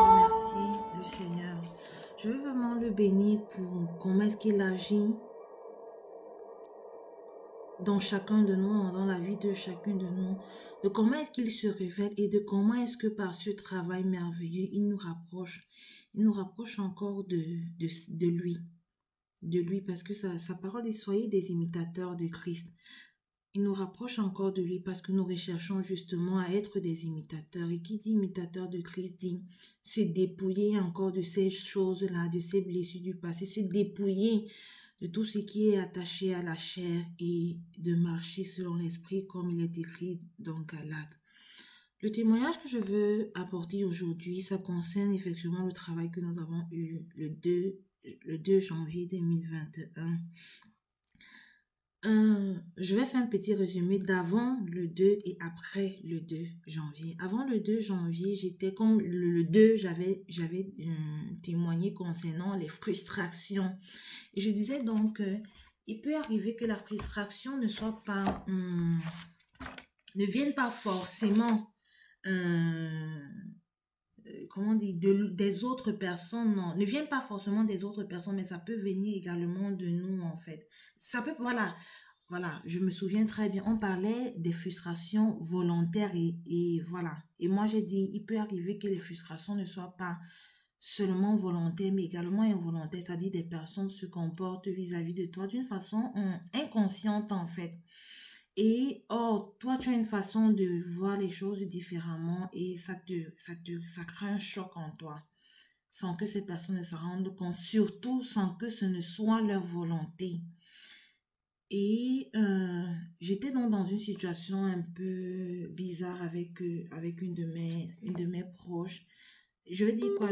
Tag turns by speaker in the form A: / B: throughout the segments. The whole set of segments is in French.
A: Remercier le Seigneur. Je veux vraiment le bénir pour comment est-ce qu'il agit dans chacun de nous, dans la vie de chacun de nous, de comment est-ce qu'il se révèle et de comment est-ce que par ce travail merveilleux, il nous rapproche encore de lui, parce que sa parole dit, soyez des imitateurs de Christ. Il nous rapproche encore de lui parce que nous recherchons justement à être des imitateurs. Et qui dit imitateur de Christ dit se dépouiller encore de ces choses-là, de ces blessures du passé, se dépouiller de tout ce qui est attaché à la chair et de marcher selon l'esprit comme il est écrit dans Galates. Le témoignage que je veux apporter aujourd'hui, ça concerne effectivement le travail que nous avons eu le 2 janvier 2021. Je vais faire un petit résumé d'avant le 2 et après le 2 janvier. Avant le 2 janvier, j'étais comme le 2, j'avais témoigné concernant les frustrations. Et je disais donc, il peut arriver que la frustration ne soit pas, ne vienne pas forcément, comment dire, des autres personnes, non, ne viennent pas forcément des autres personnes, mais ça peut venir également de nous, en fait. Ça peut, voilà, je me souviens très bien, on parlait des frustrations volontaires et voilà. Et moi, j'ai dit, il peut arriver que les frustrations ne soient pas seulement volontaires, mais également involontaires, c'est-à-dire des personnes se comportent vis-à-vis de toi d'une façon inconsciente, en fait. Et toi, tu as une façon de voir les choses différemment et ça crée un choc en toi, sans que ces personnes ne se rendent compte, surtout sans que ce ne soit leur volonté. Et j'étais donc dans une situation un peu bizarre avec une de mes proches. Je veux dire quoi,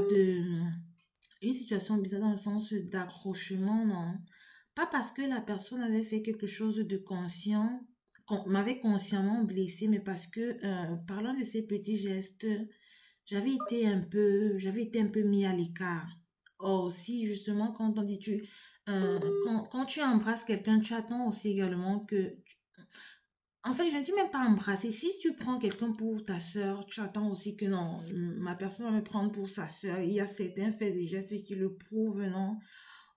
A: une situation bizarre dans le sens d'accrochement, non. Pas parce que la personne avait fait quelque chose de conscient, m'avait consciemment blessée, mais parce que, parlant de ces petits gestes, j'avais été un peu mis à l'écart. Or, si justement, quand on dit quand tu embrasses quelqu'un, tu attends aussi également en fait, je ne dis même pas embrasser. Si tu prends quelqu'un pour ta sœur, tu attends aussi que non, ma personne va me prendre pour sa sœur. Il y a certains faits et gestes qui le prouvent, non?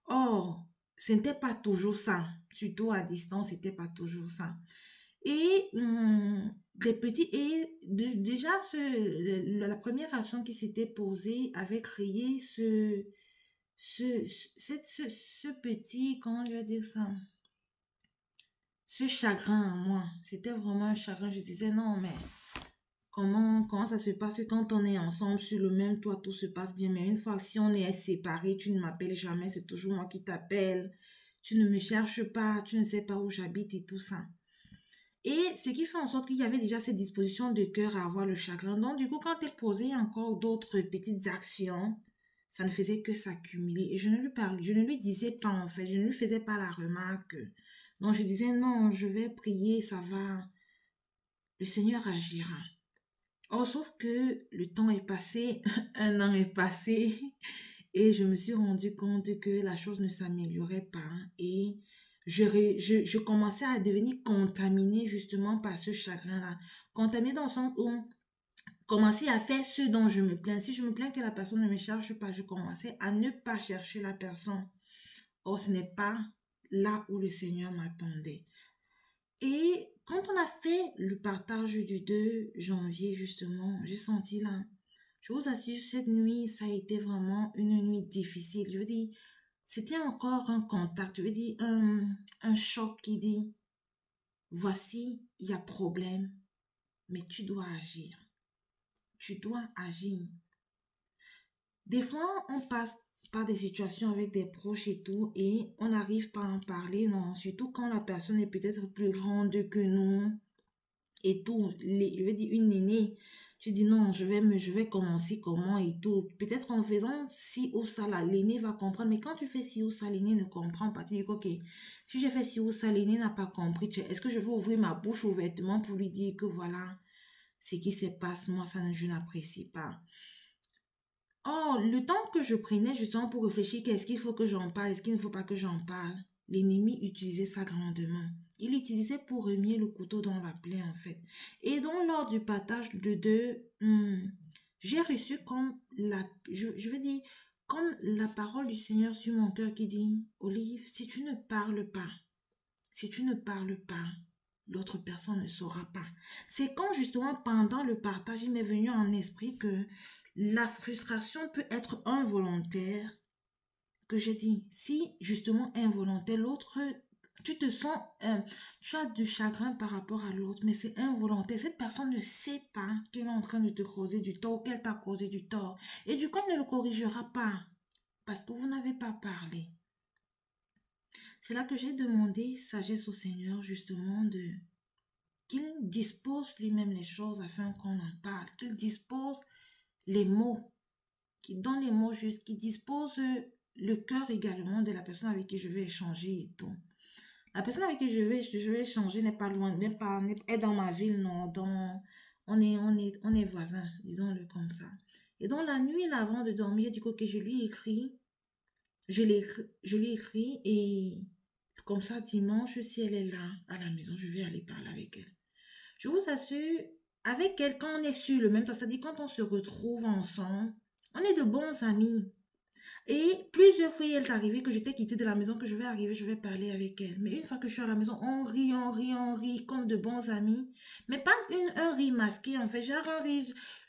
A: Or, ce n'était pas toujours ça. Surtout à distance, c'était pas toujours ça. Et déjà, la première action qui s'était posée avait créé ce petit, comment je vais dire ça? Ce chagrin en moi. C'était vraiment un chagrin. Je disais, non, mais comment ça se passe quand on est ensemble sur le même toit, tout se passe bien. Mais une fois, si on est séparés, tu ne m'appelles jamais, c'est toujours moi qui t'appelle. Tu ne me cherches pas, tu ne sais pas où j'habite et tout ça. Et ce qui fait en sorte qu'il y avait déjà cette disposition de cœur à avoir le chagrin. Donc, du coup, quand elle posait encore d'autres petites actions, ça ne faisait que s'accumuler. Et je ne lui disais pas en fait, je ne lui faisais pas la remarque. Donc, je disais non, je vais prier, ça va. Le Seigneur agira. Or, sauf que le temps est passé, un an est passé, et je me suis rendu compte que la chose ne s'améliorait pas. Et je commençais à devenir contaminée justement par ce chagrin-là. Contaminée dans le sens où commencer à faire ce dont je me plains. Si je me plains que la personne ne me cherche pas, je commençais à ne pas chercher la personne. Or, ce n'est pas là où le Seigneur m'attendait. Et quand on a fait le partage du 2 janvier, justement, j'ai senti là, je vous assure, cette nuit, ça a été vraiment une nuit difficile. Je veux dire, c'était encore un contact, je veux dire, un choc qui dit, voici, il y a problème, mais tu dois agir. Tu dois agir. Des fois, on passe par des situations avec des proches et tout, et on n'arrive pas à en parler, non. Surtout quand la personne est peut-être plus grande que nous et tout. Je veux dire, une aînée, tu dis non, je vais commencer comment et tout. Peut-être en faisant ci ou ça, là, l'aîné va comprendre, mais quand tu fais ci ou ça, l'aîné ne comprend pas. Tu dis, ok, si j'ai fait ci ou ça, l'aîné n'a pas compris. Est-ce que je vais ouvrir ma bouche ouvertement pour lui dire que voilà, ce qui se passe, moi, ça, je n'apprécie pas. Oh, le temps que je prenais justement pour réfléchir, qu'est-ce qu'il faut que j'en parle, est-ce qu'il ne faut pas que j'en parle? l'ennemi utilisait ça grandement. Il l'utilisait pour remuer le couteau dans la plaie, en fait. Et donc, lors du partage de deux, j'ai reçu comme je veux dire, comme la parole du Seigneur sur mon cœur qui dit, Olive, si tu ne parles pas, si tu ne parles pas, l'autre personne ne saura pas. C'est quand justement pendant le partage, il m'est venu en esprit que la frustration peut être involontaire, que j'ai dit, si justement involontaire, l'autre, tu te sens, tu as du chagrin par rapport à l'autre, mais c'est involontaire. Cette personne ne sait pas qu'elle est en train de te causer du tort, qu'elle t'a causé du tort. Et du coup, elle ne le corrigera pas parce que vous n'avez pas parlé. C'est là que j'ai demandé sagesse au Seigneur, justement, qu'il dispose lui-même les choses afin qu'on en parle, qu'il dispose les mots, qu'il donne les mots justes, qu'il dispose le cœur également de la personne avec qui je vais échanger et tout. La personne avec qui je vais échanger n'est pas loin, est dans ma ville, non, on est voisins, disons-le comme ça. Et donc la nuit, là, avant de dormir, du coup, que je lui écris, je lui écris et comme ça, dimanche, si elle est là, à la maison, je vais aller parler avec elle. Je vous assure, avec elle, quand on est sur le même temps, c'est-à-dire quand on se retrouve ensemble, on est de bons amis. Et plusieurs fois, il est arrivé que j'étais quittée de la maison, que je vais arriver, je vais parler avec elle. Mais une fois que je suis à la maison, on rit, on rit, on rit, comme de bons amis. Mais pas un rire masqué, en fait. Genre un rire,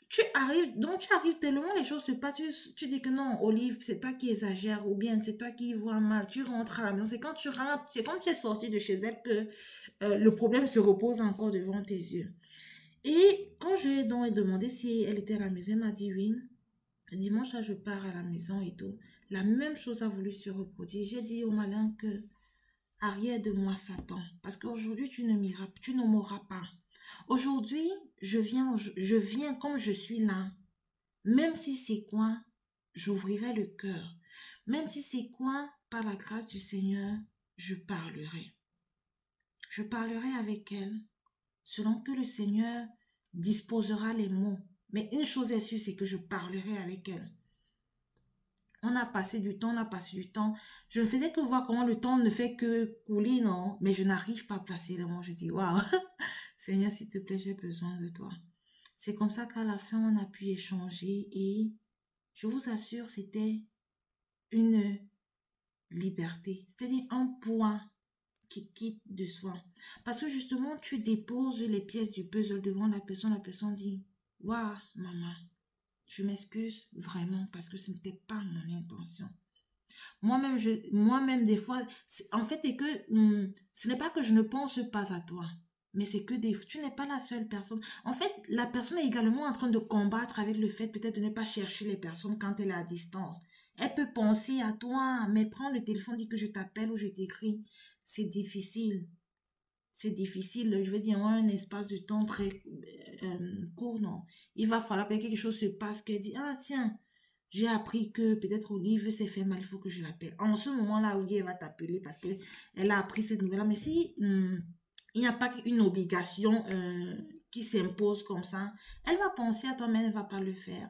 A: tu arrives tellement, les choses se passent, tu dis que non, Olive, c'est toi qui exagères, ou bien c'est toi qui vois mal, tu rentres à la maison. C'est quand tu rentres, c'est quand tu es sorti de chez elle que le problème se repose encore devant tes yeux. Et quand je lui ai donc demandé si elle était à la maison, elle m'a dit oui. Le dimanche, là, je pars à la maison et tout. La même chose a voulu se reproduire. J'ai dit au malin que arrière de moi, Satan. Parce qu'aujourd'hui, tu ne m'auras pas. Aujourd'hui, je viens comme je suis là. Même si c'est quoi, j'ouvrirai le cœur. Même si c'est quoi, par la grâce du Seigneur, je parlerai. Je parlerai avec elle, selon que le Seigneur disposera les mots. Mais une chose est sûre, c'est que je parlerai avec elle. On a passé du temps, on a passé du temps. Je ne faisais que voir comment le temps ne fait que couler, non? Mais je n'arrive pas à placer le mot. Je dis, waouh, Seigneur, s'il te plaît, j'ai besoin de toi. C'est comme ça qu'à la fin, on a pu échanger et je vous assure, c'était une liberté. C'est-à-dire un poids qui quitte de soi. Parce que justement, tu déposes les pièces du puzzle devant la personne dit, waouh, maman, je m'excuse vraiment parce que ce n'était pas mon intention. Moi-même, des fois, en fait, c'est que ce n'est pas que je ne pense pas à toi, mais c'est que tu n'es pas la seule personne. En fait, la personne est également en train de combattre avec le fait peut-être de ne pas chercher les personnes quand elle est à distance. Elle peut penser à toi, mais prends le téléphone, dis que je t'appelle ou je t'écris. C'est difficile. C'est difficile, je veux dire, un espace de temps très court, non. Il va falloir que quelque chose se passe, qu'elle dit, ah tiens, j'ai appris que peut-être Olive s'est fait mal, il faut que je l'appelle. En ce moment-là, oui, elle va t'appeler parce qu'elle a appris cette nouvelle-là. Mais si il n'y a pas une obligation qui s'impose comme ça, elle va penser à toi, mais elle ne va pas le faire.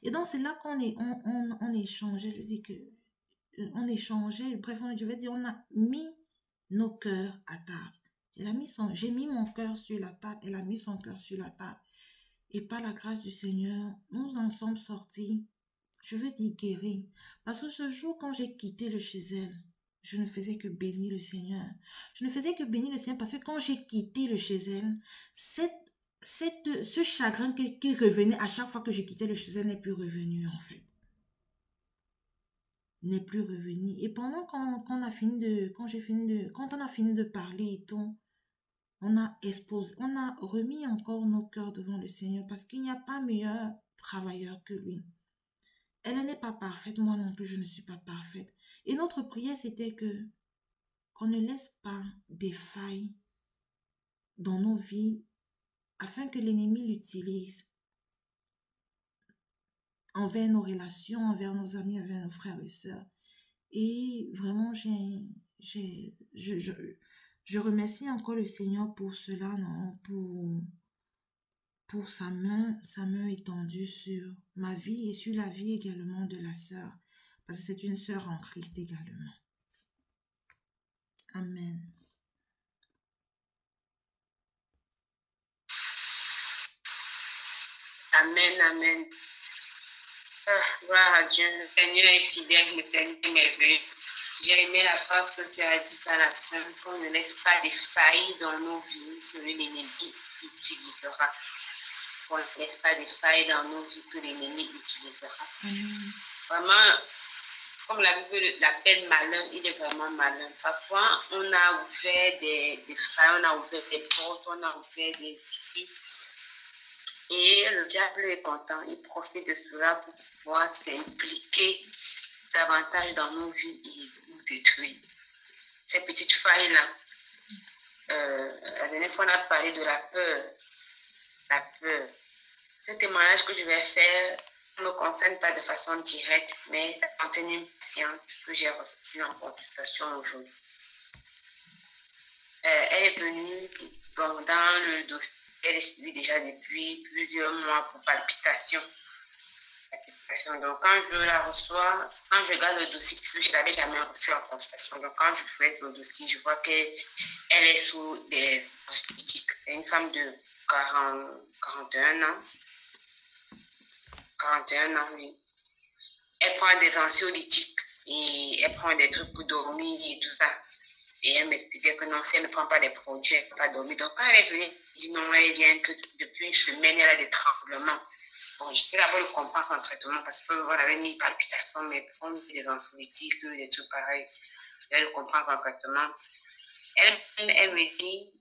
A: Et donc, c'est là on échangeait, je dis que, on échangeait, bref, je vais dire, on a mis nos cœurs à table. J'ai mis mon cœur sur la table, elle a mis son cœur sur la table. Et par la grâce du Seigneur, nous en sommes sortis. Je veux dire guéri. Parce que ce jour, quand j'ai quitté le chez elle, je ne faisais que bénir le Seigneur. Je ne faisais que bénir le Seigneur parce que quand j'ai quitté le chez elle, ce chagrin qui revenait à chaque fois que je quittais le chez elle n'est plus revenu en fait. N'est plus revenu. Et pendant quand on a fini quand on a fini de parler et tout, on a remis encore nos cœurs devant le Seigneur parce qu'il n'y a pas meilleur travailleur que lui. Elle n'est pas parfaite, moi non plus, je ne suis pas parfaite. Et notre prière, c'était qu'on ne laisse pas des failles dans nos vies afin que l'ennemi l'utilise envers nos relations, envers nos amis, envers nos frères et sœurs. Et vraiment, je remercie encore le Seigneur pour cela, non, pour sa main étendue sur ma vie et sur la vie également de la sœur. Parce que c'est une sœur en Christ également. Amen.
B: Amen, amen. Gloire à Dieu, le Seigneur est fidèle, le Seigneur est merveilleux. J'ai aimé la phrase que tu as dite à la fin, qu'on ne laisse pas des failles dans nos vies que l'ennemi utilisera. Qu'on ne laisse pas des failles dans nos vies que l'ennemi utilisera.
A: Amen.
B: Vraiment, comme la Bible l'appelle malin, il est vraiment malin. Parfois, on a ouvert des failles, on a ouvert des portes, on a ouvert des issues. Et le diable est content, il profite de cela pour pouvoir s'impliquer davantage dans nos vies et nous détruire. Ces petites failles-là, la dernière fois on a parlé de la peur. La peur. Ce témoignage que je vais faire ne me concerne pas de façon directe, mais ça concerne une patiente que j'ai reçue en consultation aujourd'hui. Elle est venue dans le dossier, elle est suivie déjà depuis plusieurs mois pour palpitations. Donc, quand je la reçois, quand je regarde le dossier, je ne l'avais jamais reçu en consultation. Donc, quand je fais le dossier, je vois qu'elle est sous des anxiolytiques. C'est une femme de 41 ans. 41 ans, oui. Elle prend des anxiolytiques et elle prend des trucs pour dormir et tout ça. Et elle m'expliquait que non, si elle ne prend pas des produits, elle ne peut pas dormir. Donc, quand elle est venue, elle dit non, elle vient que depuis une semaine, elle a des tremblements. Bon, je sais d'abord le comprendre son traitement parce qu'on avait mis palpitations, mais prendre des anxiolytiques, des trucs pareils. Elle le comprend son traitement. Elle me dit,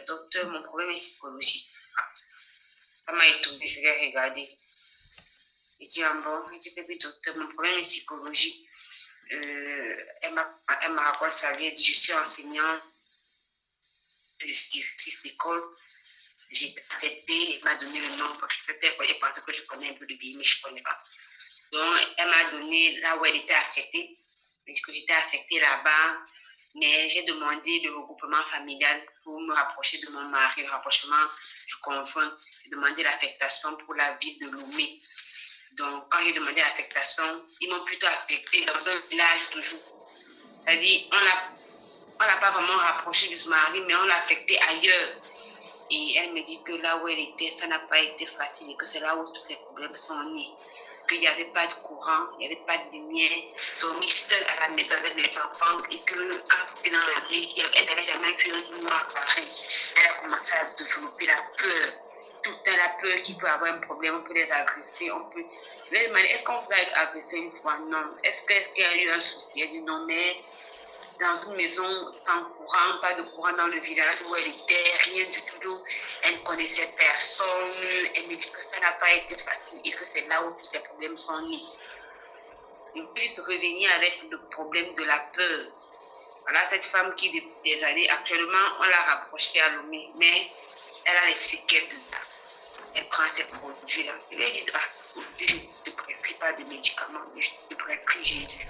B: docteur, mon problème est psychologique. Ah, ça m'a étonnée, je l'ai regardé. Il dit, ah bon, il dit, bébé, docteur, mon problème est psychologique. Elle m'a raconté sa vie, elle dit, je suis enseignante, je suis directrice d'école. J'ai été affectée, elle m'a donné le nom, parce que elle pensait que je connais un peu de billes, mais je ne connais pas. Donc, elle m'a donné là où elle était affectée, parce que j'étais affectée là-bas, mais j'ai demandé le regroupement familial pour me rapprocher de mon mari, le rapprochement du conjoint. J'ai demandé l'affectation pour la ville de Lomé. Donc, quand j'ai demandé l'affectation, ils m'ont plutôt affectée dans un village toujours. C'est-à-dire, on l'a pas vraiment rapproché de son mari, mais on l'a affectée ailleurs. Et elle me dit que là où elle était, ça n'a pas été facile et que c'est là où tous ces problèmes sont nés. Qu'il n'y avait pas de courant, il n'y avait pas de lumière, dormir seule à la maison avec les enfants et que quand c'était dans la rue, elle n'avait jamais vu un noir pareil. Elle a commencé à développer la peur. Tout le temps la peur qu'il peut avoir un problème, on peut les agresser, on peut... Je lui ai demandé, est-ce qu'on vous a agressé une fois? Non. Est-ce qu'il y a eu un souci? Elle dit non, mais dans une maison sans courant, pas de courant dans le village où elle était, rien du tout. Elle ne connaissait personne. Elle me dit que ça n'a pas été facile et que c'est là où tous ces problèmes sont nés. Je peux juste revenir avec le problème de la peur. Voilà, cette femme qui, depuis des années, actuellement, on l'a rapprochée à Lomé, mais elle a les séquelles de ça. Elle prend ces produits-là. Je lui ai dit, je ne te prescris pas de médicaments, mais je te prescris Jésus.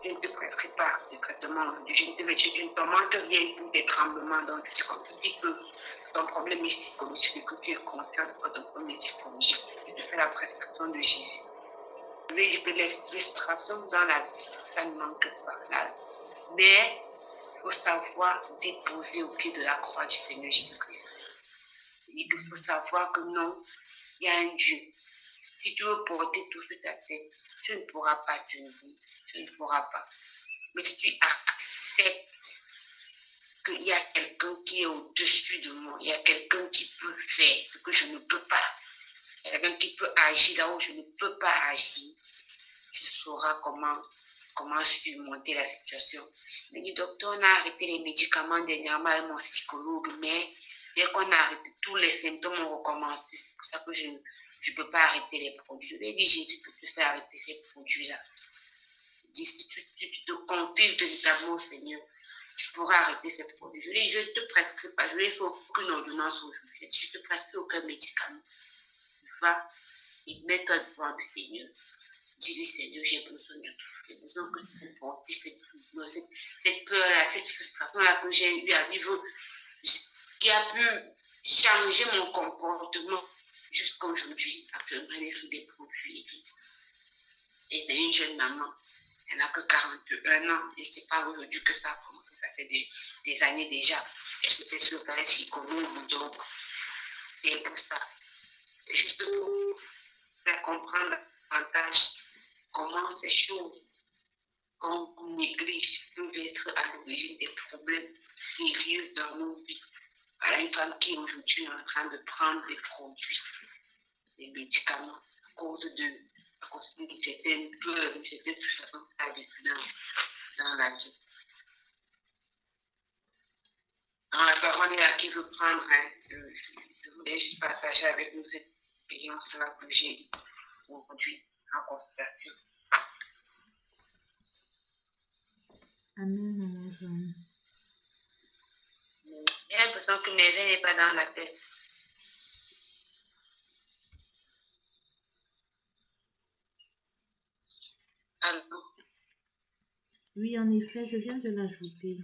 B: Je ne te prescris pas de traitement. Je ne te montre rien pour des tremblements. Donc, quand tu dis que ton problème est psychologique et que tu es conscient de ton problème est psychologique, je te fais la prescription de Jésus. Je vais dire que les frustrations dans la vie, ça ne manque pas. Là. Mais il faut savoir déposer au pied de la croix du Seigneur Jésus-Christ. Il faut savoir que non, il y a un Dieu. Si tu veux porter tout sur ta tête, tu ne pourras pas tenir. Tu ne pourras pas. Mais si tu acceptes qu'il y a quelqu'un qui est au-dessus de moi, il y a quelqu'un qui peut faire ce que je ne peux pas, il y a quelqu'un qui peut agir là où je ne peux pas agir, tu sauras comment surmonter la situation. Il me dit, docteur, on a arrêté les médicaments dernièrement avec mon psychologue, mais dès qu'on a arrêté, tous les symptômes ont recommencé. C'est pour ça que je ne peux pas arrêter les produits. Je lui ai dit, Jésus peut te faire arrêter ces produits-là. Si tu te confies véritablement au Seigneur, tu pourras arrêter ces produits. Je lui ai dit, je ne te prescris pas, je lui ai fait aucune ordonnance aujourd'hui. Je ne te prescris aucun médicament. Va et mets-toi devant le Seigneur. Dis-lui, Seigneur, j'ai besoin de toi. J'ai besoin que tu me portes cette peur-là, cette frustration-là que j'ai eu à vivre, qui a pu changer mon comportement jusqu'à aujourd'hui. Actuellement, elle est sous des produits et tout. Et c'est une jeune maman. Elle n'a que 41 ans. Et c'est pas aujourd'hui que ça a commencé. Ça fait des années déjà. Elle se fait sur un psychologue. Donc, c'est pour ça. Juste pour faire comprendre davantage comment ces choses qu'on néglige peuvent être à l'origine des problèmes sérieux dans nos vies. Voilà une femme qui aujourd'hui est en train de prendre des produits, des médicaments, à cause d'une certaine peur, une certaine situation dans la vie. Alors, la parole est à qui veut prendre. Je voulais juste partager avec nous cette expérience-là que j'ai aujourd'hui en consultation.
A: Amen, maman Jeanne.
B: J'ai l'impression que mes veines n'est pas dans la tête. Allô?
A: Oui, en effet, je viens de l'ajouter.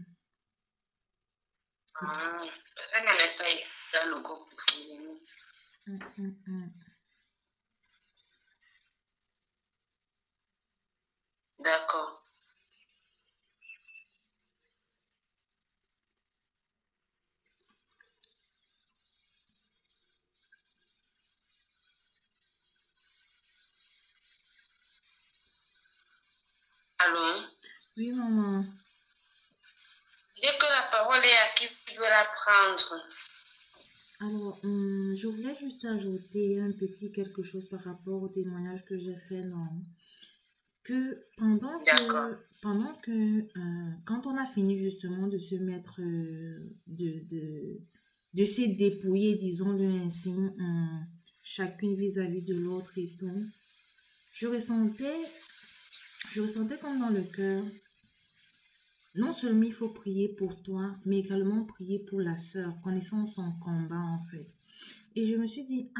B: Ah, ça ne m'est pas dans le groupe. D'accord. Allô?
A: Oui, maman.
B: Disais que la parole est à qui veut la prendre.
A: Alors, je voulais juste ajouter un petit quelque chose par rapport au témoignage que j'ai fait, non? Que quand on a fini justement de se mettre, de se dépouiller, disons-le ainsi, chacune vis-à-vis de l'autre et tout, je ressentais comme dans le cœur, non seulement il faut prier pour toi, mais également prier pour la sœur, connaissant son combat en fait. Et je me suis dit,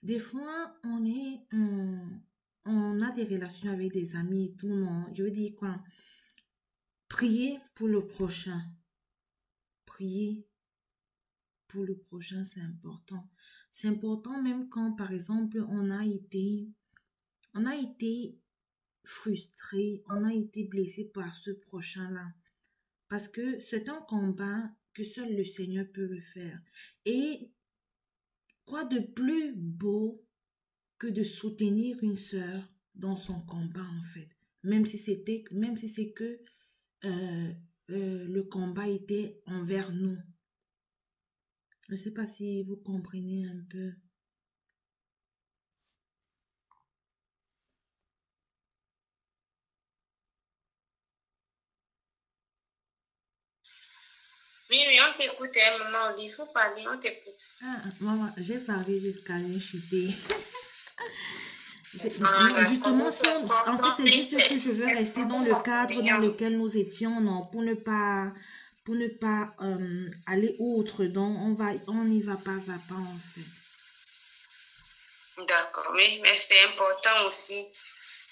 A: des fois, on a des relations avec des amis et tout, non? Je veux dire quoi? Prier pour le prochain. Prier pour le prochain, c'est important. C'est important même quand, par exemple, on a été frustré, on a été blessé par ce prochain-là. Parce que c'est un combat que seul le Seigneur peut le faire. Et quoi de plus beau que de soutenir une sœur dans son combat en fait. Même si c'est que le combat était envers nous. Je ne sais pas si vous comprenez un peu.
B: Oui, on t'écoute, maman. Il faut parler, on t'écoute.
A: Maman, j'ai parlé jusqu'à j'ai chuté.
B: Non,
A: justement, en fait, c'est juste que je veux rester dans le cadre dans lequel nous étions, non, pour ne pas aller outre. Donc, on y va pas à pas, en fait.
B: D'accord, oui, mais c'est important aussi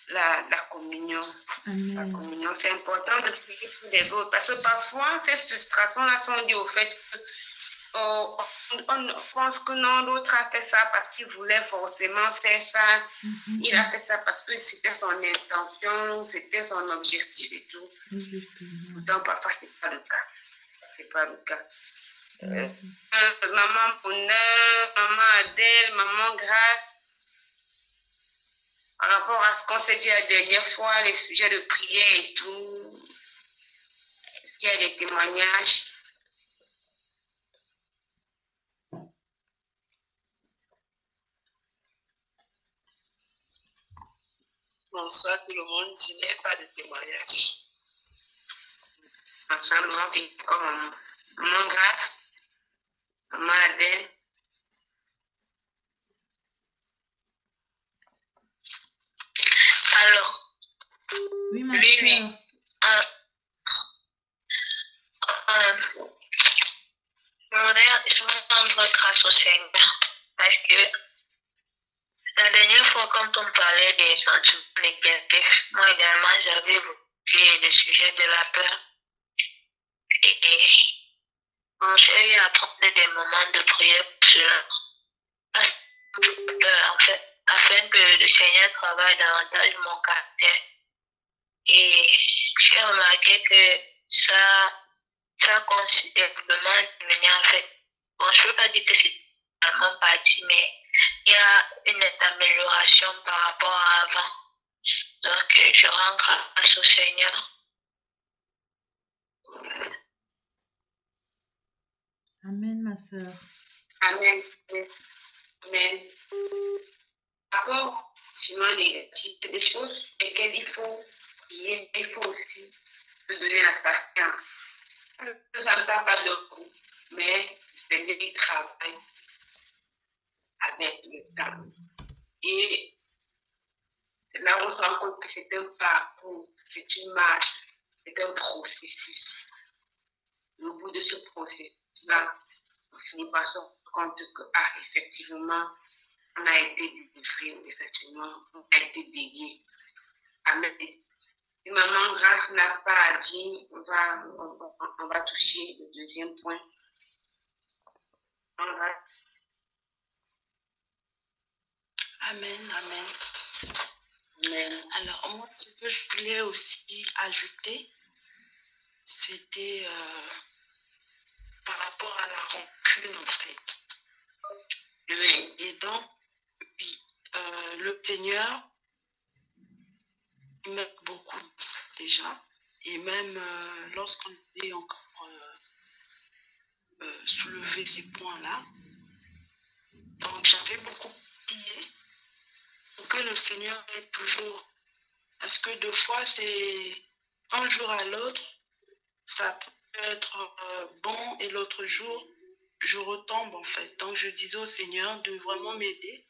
B: la communion.
A: Amen.
B: La communion, c'est important de prier pour les autres parce que parfois, ces frustrations-là sont dues au fait que on pense que non, l'autre a fait ça parce qu'il voulait forcément faire ça. Il a fait ça parce que c'était son intention, c'était son objectif et tout. Pourtant, parfois, ce n'est pas le cas. C'est pas le cas. Maman Bonheur, maman Adèle, maman Grâce, par rapport à ce qu'on s'est dit la dernière fois, les sujets de prière et tout, est-ce qu'il y a des témoignages?
C: Bonsoir tout le monde, je n'ai pas de témoignage.
B: Ensemble, on vit comme maman Grâce, maman Adèle. Alors,
A: oui, ma soeur.
C: Je me rends grâce au Seigneur parce que la dernière fois, quand on parlait des sentiments négatifs, moi également, j'avais évoqué le sujet de la peur. Et on s'est eu à prendre des moments de prière pour cela. En fait, afin que le Seigneur travaille davantage mon caractère Et j'ai remarqué que ça a considérablement diminué en fait. Bon, je ne peux pas dire que c'est vraiment parti, mais il y a une amélioration par rapport à avant. Donc, je rends grâce au Seigneur.
A: Amen, ma sœur.
B: Amen. Amen. D'accord, sinon, c'est des choses lesquelles il faut aussi se donner la patience. Ça ne va pas de coup, mais c'est du travail avec le temps. Et là, on se rend compte que c'est un parcours, c'est une marche, c'est un processus. Au bout de ce processus-là, on finit par se rendre compte que, effectivement, on a été délivré, effectivement, on a été béni. Amen. Si Maman Grâce n'a pas dit, on va toucher le deuxième point.
D: Amen, amen. Amen. Alors, moi, ce que je voulais aussi ajouter, c'était par rapport à la rancune, en fait.
B: Oui.
D: Et donc, le Seigneur m'aide beaucoup déjà. Et même lorsqu'on est encore soulevé ces points-là, donc j'avais beaucoup prié pour que le Seigneur aide toujours. Parce que deux fois, c'est un jour à l'autre, ça peut être bon et l'autre jour, je retombe en fait. Donc je disais au Seigneur de vraiment m'aider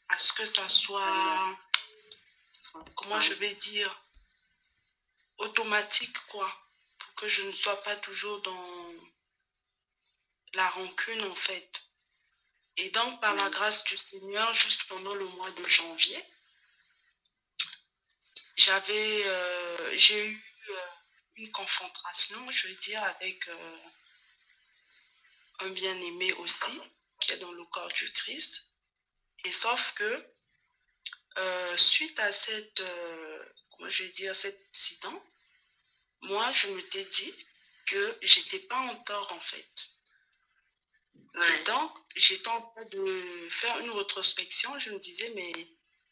D: à ce que ça soit, comment je vais dire, automatique quoi. Pour que je ne sois pas toujours dans la rancune en fait. Et donc par la grâce du Seigneur, juste pendant le mois de janvier, j'ai eu une confrontation, je veux dire, avec un bien-aimé aussi, qui est dans le corps du Christ. Et sauf que, suite à cet incident, moi, je m'étais dit que j'étais pas en tort, en fait. Et donc, j'étais en train de faire une rétrospection. Je me disais, mais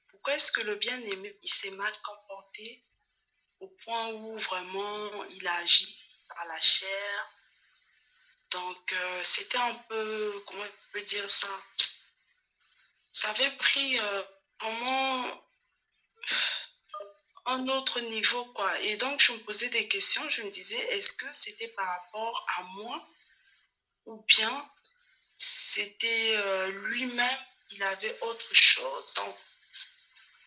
D: pourquoi est-ce que le bien-aimé, il s'est mal comporté au point où vraiment il a agi par la chair? Donc, c'était un peu, comment je peux dire ça? Ça avait pris vraiment un autre niveau, quoi. Et donc, je me posais des questions. Je me disais, est-ce que c'était par rapport à moi ou bien c'était lui-même, il avait autre chose. Donc,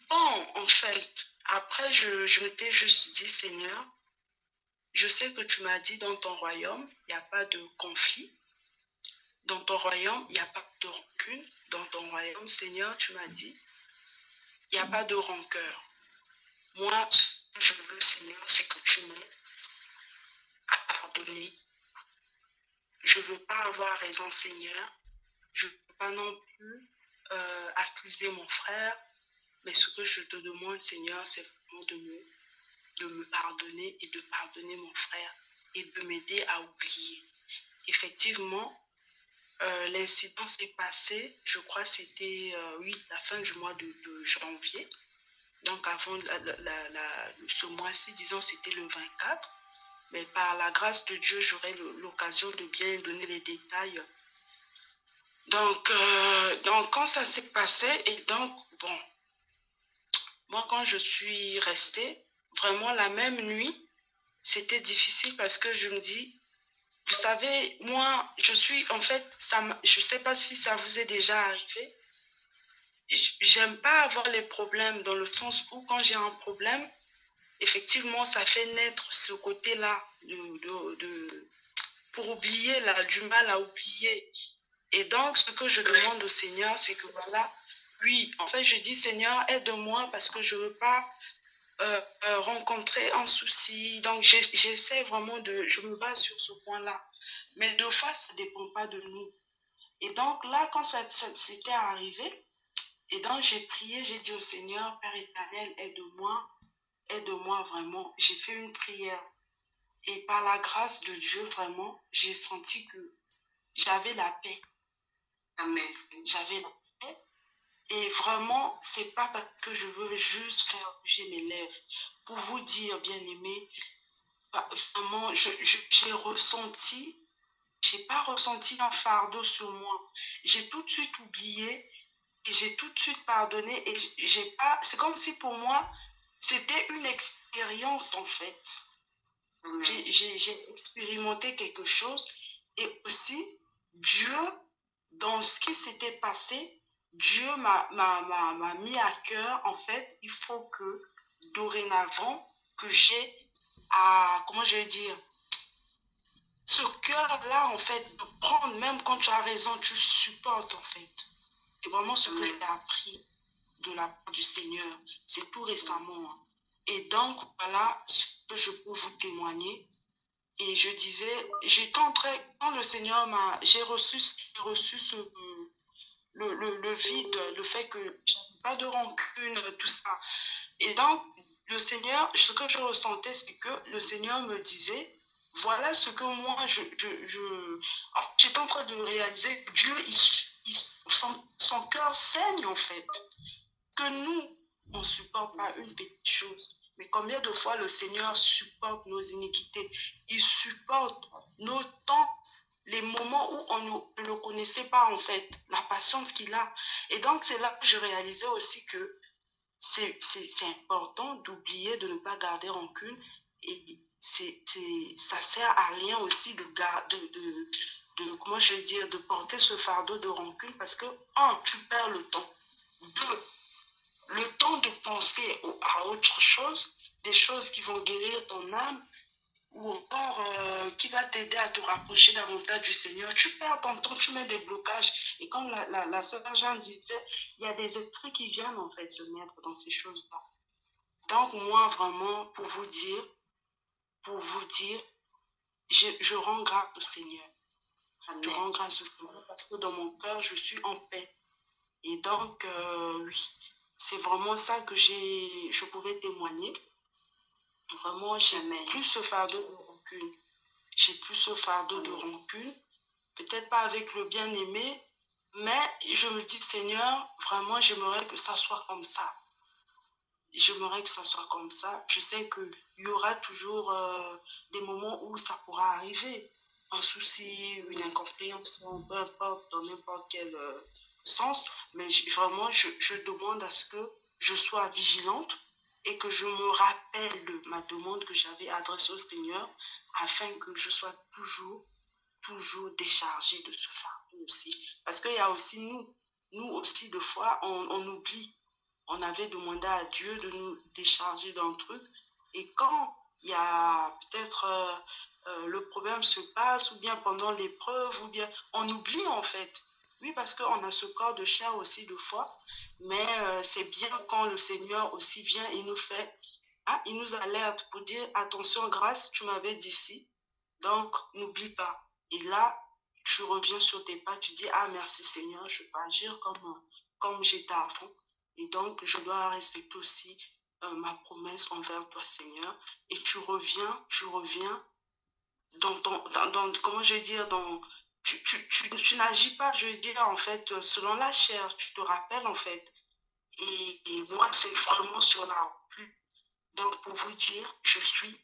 D: bon, en fait, après, je m'étais juste dit, Seigneur, je sais que tu m'as dit dans ton royaume, il n'y a pas de conflit. Dans ton royaume, il n'y a pas de rancune. Dans ton royaume, Seigneur, tu m'as dit, il n'y a pas de rancœur. Moi, ce que je veux, Seigneur, c'est que tu m'aides à pardonner. Je ne veux pas avoir raison, Seigneur. Je ne veux pas non plus accuser mon frère. Mais ce que je te demande, Seigneur, c'est vraiment de me pardonner et de pardonner mon frère et de m'aider à oublier. Effectivement, l'incident s'est passé, je crois que c'était la fin du mois de janvier. Donc avant ce mois-ci, disons, c'était le 24. Mais par la grâce de Dieu, j'aurai l'occasion de bien donner les détails. Donc quand ça s'est passé, et donc, bon, moi, quand je suis restée, vraiment la même nuit, c'était difficile parce que je me dis, vous savez, moi, je suis, en fait, je ne sais pas si ça vous est déjà arrivé. J'aime pas avoir les problèmes dans le sens où quand j'ai un problème, effectivement, ça fait naître ce côté-là pour oublier, là, du mal à oublier. Et donc, ce que je demande au Seigneur, c'est que voilà, oui, en fait, je dis, Seigneur, aide-moi parce que je ne veux pas rencontrer un souci. Donc, j'essaie vraiment je me base sur ce point-là. Mais deux fois, ça ne dépend pas de nous. Et donc, là, quand ça s'était arrivé, et donc j'ai prié, j'ai dit au Seigneur, Père éternel, aide-moi aide-moi vraiment. J'ai fait une prière. Et par la grâce de Dieu, vraiment, j'ai senti que j'avais la paix.
B: Amen.
D: J'avais la paix. Et vraiment, c'est pas parce que je veux juste faire bouger mes lèvres. Pour vous dire, bien-aimés, vraiment, j'ai ressenti, j'ai pas ressenti un fardeau sur moi. J'ai tout de suite oublié et j'ai tout de suite pardonné. Et j'ai pas, c'est comme si pour moi, c'était une expérience en fait. J'ai expérimenté quelque chose et aussi Dieu, dans ce qui s'était passé, Dieu m'a mis à cœur, en fait, il faut que dorénavant, que j'ai à, comment je vais dire, ce cœur-là, en fait, de prendre, même quand tu as raison, tu supportes, en fait. C'est vraiment ce que j'ai appris de la part du Seigneur. C'est tout récemment. Hein. Et donc, voilà ce que je peux vous témoigner. Et je disais, j'étais en train, quand le Seigneur m'a, j'ai reçu le vide, le fait que je n'avais pas de rancune, tout ça. Et donc, le Seigneur, ce que je ressentais, c'est que le Seigneur me disait, voilà ce que moi, j'étais en train de réaliser que Dieu, son cœur saigne en fait. Que nous, on ne supporte pas une petite chose. Mais combien de fois le Seigneur supporte nos iniquités? Il supporte nos temps, les moments où on ne le connaissait pas en fait, la patience qu'il a. Et donc c'est là que je réalisais aussi que c'est important d'oublier, de ne pas garder rancune. Et ça sert à rien aussi comment je vais dire, de porter ce fardeau de rancune parce que, un, tu perds le temps. Deux, le temps de penser à autre chose, des choses qui vont guérir ton âme, ou encore qui va t'aider à te rapprocher davantage du Seigneur. Tu perds ton temps, tu mets des blocages. Et comme la sœur Jeanne disait, il y a des esprits qui viennent en fait se mettre dans ces choses-là. Donc moi vraiment, pour vous dire, je rends grâce au Seigneur. Amen. Je rends grâce au Seigneur parce que dans mon cœur, je suis en paix. Et donc, oui, c'est vraiment ça que je pouvais témoigner. Vraiment, j'ai plus ce fardeau de rancune. J'ai plus ce fardeau de rancune. Peut-être pas avec le bien-aimé, mais je me dis, Seigneur, vraiment, j'aimerais que ça soit comme ça. J'aimerais que ça soit comme ça. Je sais qu'il y aura toujours des moments où ça pourra arriver. Un souci, une incompréhension, peu importe, dans n'importe quel sens. Mais vraiment, je demande à ce que je sois vigilante et que je me rappelle de ma demande que j'avais adressée au Seigneur afin que je sois toujours déchargée de ce fardeau aussi. Parce qu'il y a aussi nous aussi, des fois, on oublie. On avait demandé à Dieu de nous décharger d'un truc. Et quand il y a peut-être le problème se passe, ou bien pendant l'épreuve, ou bien on oublie en fait. Oui, parce qu'on a ce corps de chair aussi deux fois. Mais c'est bien quand le Seigneur aussi vient et nous fait, hein, il nous alerte pour dire, attention, grâce, tu m'avais dit ci. Donc, n'oublie pas. Et là, tu reviens sur tes pas, tu dis, ah merci Seigneur, je peux agir comme j'étais avant. Et donc, je dois respecter aussi ma promesse envers toi, Seigneur. Et tu reviens comment je vais dire, tu n'agis pas, je veux dire, en fait, selon la chair. Tu te rappelles, en fait. Et moi, c'est vraiment sur la rue. Donc, pour vous dire, je suis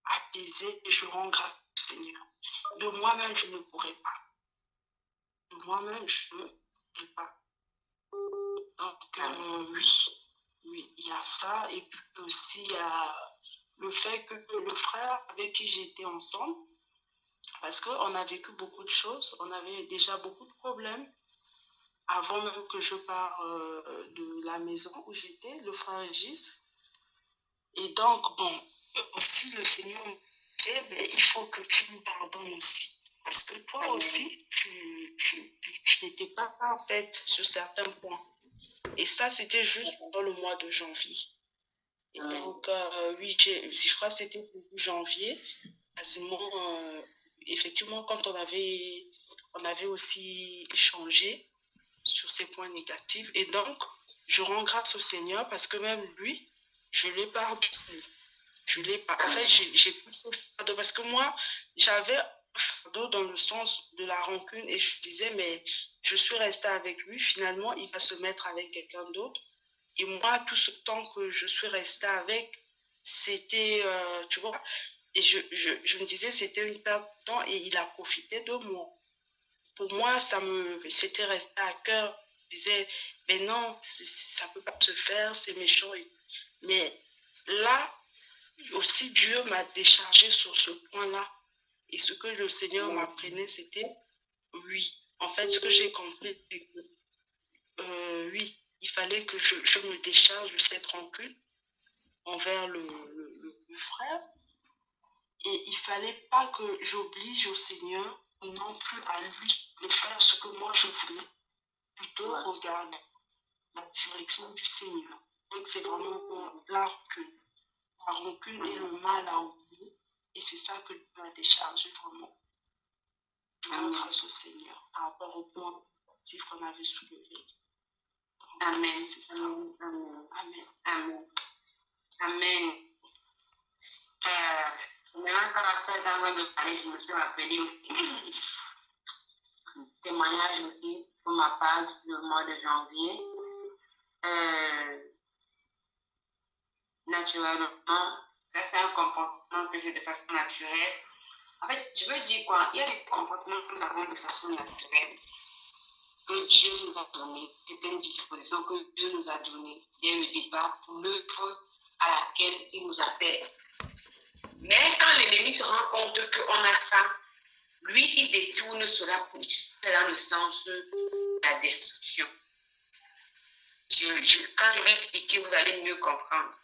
D: apaisée et je rends grâce au Seigneur. De moi-même, je ne pourrais pas. De moi-même, je ne pourrais pas. Donc, oui, il y a ça. Et puis aussi, il y a le fait que le frère avec qui j'étais ensemble, parce qu'on a vécu beaucoup de choses, on avait déjà beaucoup de problèmes. Avant même que je parte de la maison où j'étais, le frère Régis. Et donc, bon, aussi le Seigneur me disait, ben, il faut que tu me pardonnes aussi. Parce que toi aussi, tu n'étais pas parfaite sur certains points. Et ça, c'était juste pendant le mois de janvier. Et donc, oui, je crois que c'était début janvier, quasiment, effectivement, quand on avait aussi échangé sur ces points négatifs. Et donc, je rends grâce au Seigneur parce que même lui, je l'ai pardonné. En fait, j'ai pris ce fardeau parce que moi, j'avais un fardeau dans le sens de la rancune et je disais, mais je suis restée avec lui, finalement, il va se mettre avec quelqu'un d'autre. Et moi, tout ce temps que je suis restée avec, c'était, tu vois, et je me disais, c'était une perte de temps et il a profité de moi. Pour moi, c'était resté à cœur. Je disais, mais non, ça ne peut pas se faire, c'est méchant. Mais là, aussi, Dieu m'a déchargé sur ce point-là. Et ce que le Seigneur m'apprenait, c'était oui. En fait, ce que j'ai compris, c'est que oui, il fallait que je me décharge de cette rancune envers le frère. Et il fallait pas que j'oblige au Seigneur non plus à lui de faire ce que moi je voulais. Plutôt regarder la direction du Seigneur. Donc c'est vraiment la rancune. La rancune et le mal à oublier. Et c'est ça que Dieu a déchargé vraiment grâce au Seigneur par rapport au point qu'on avait soulevé.
B: Amen.
D: Amen.
B: Amen. Amen. Maintenant, par rapport avant de parler, je me suis rappelé un témoignage aussi pour ma part le mois de janvier. Naturellement, ça c'est un comportement que j'ai de façon naturelle. En fait, je veux dire quoi? Il y a des comportements que nous avons de façon naturelle que Dieu nous a donné, certaines dispositions que Dieu nous a données dès le départ pour l'œuvre à laquelle il nous appelle. Mais quand l'ennemi se rend compte qu'on a ça, lui, il détourne cela pour dans le sens de la destruction. Quand je vais expliquer, vous allez mieux comprendre.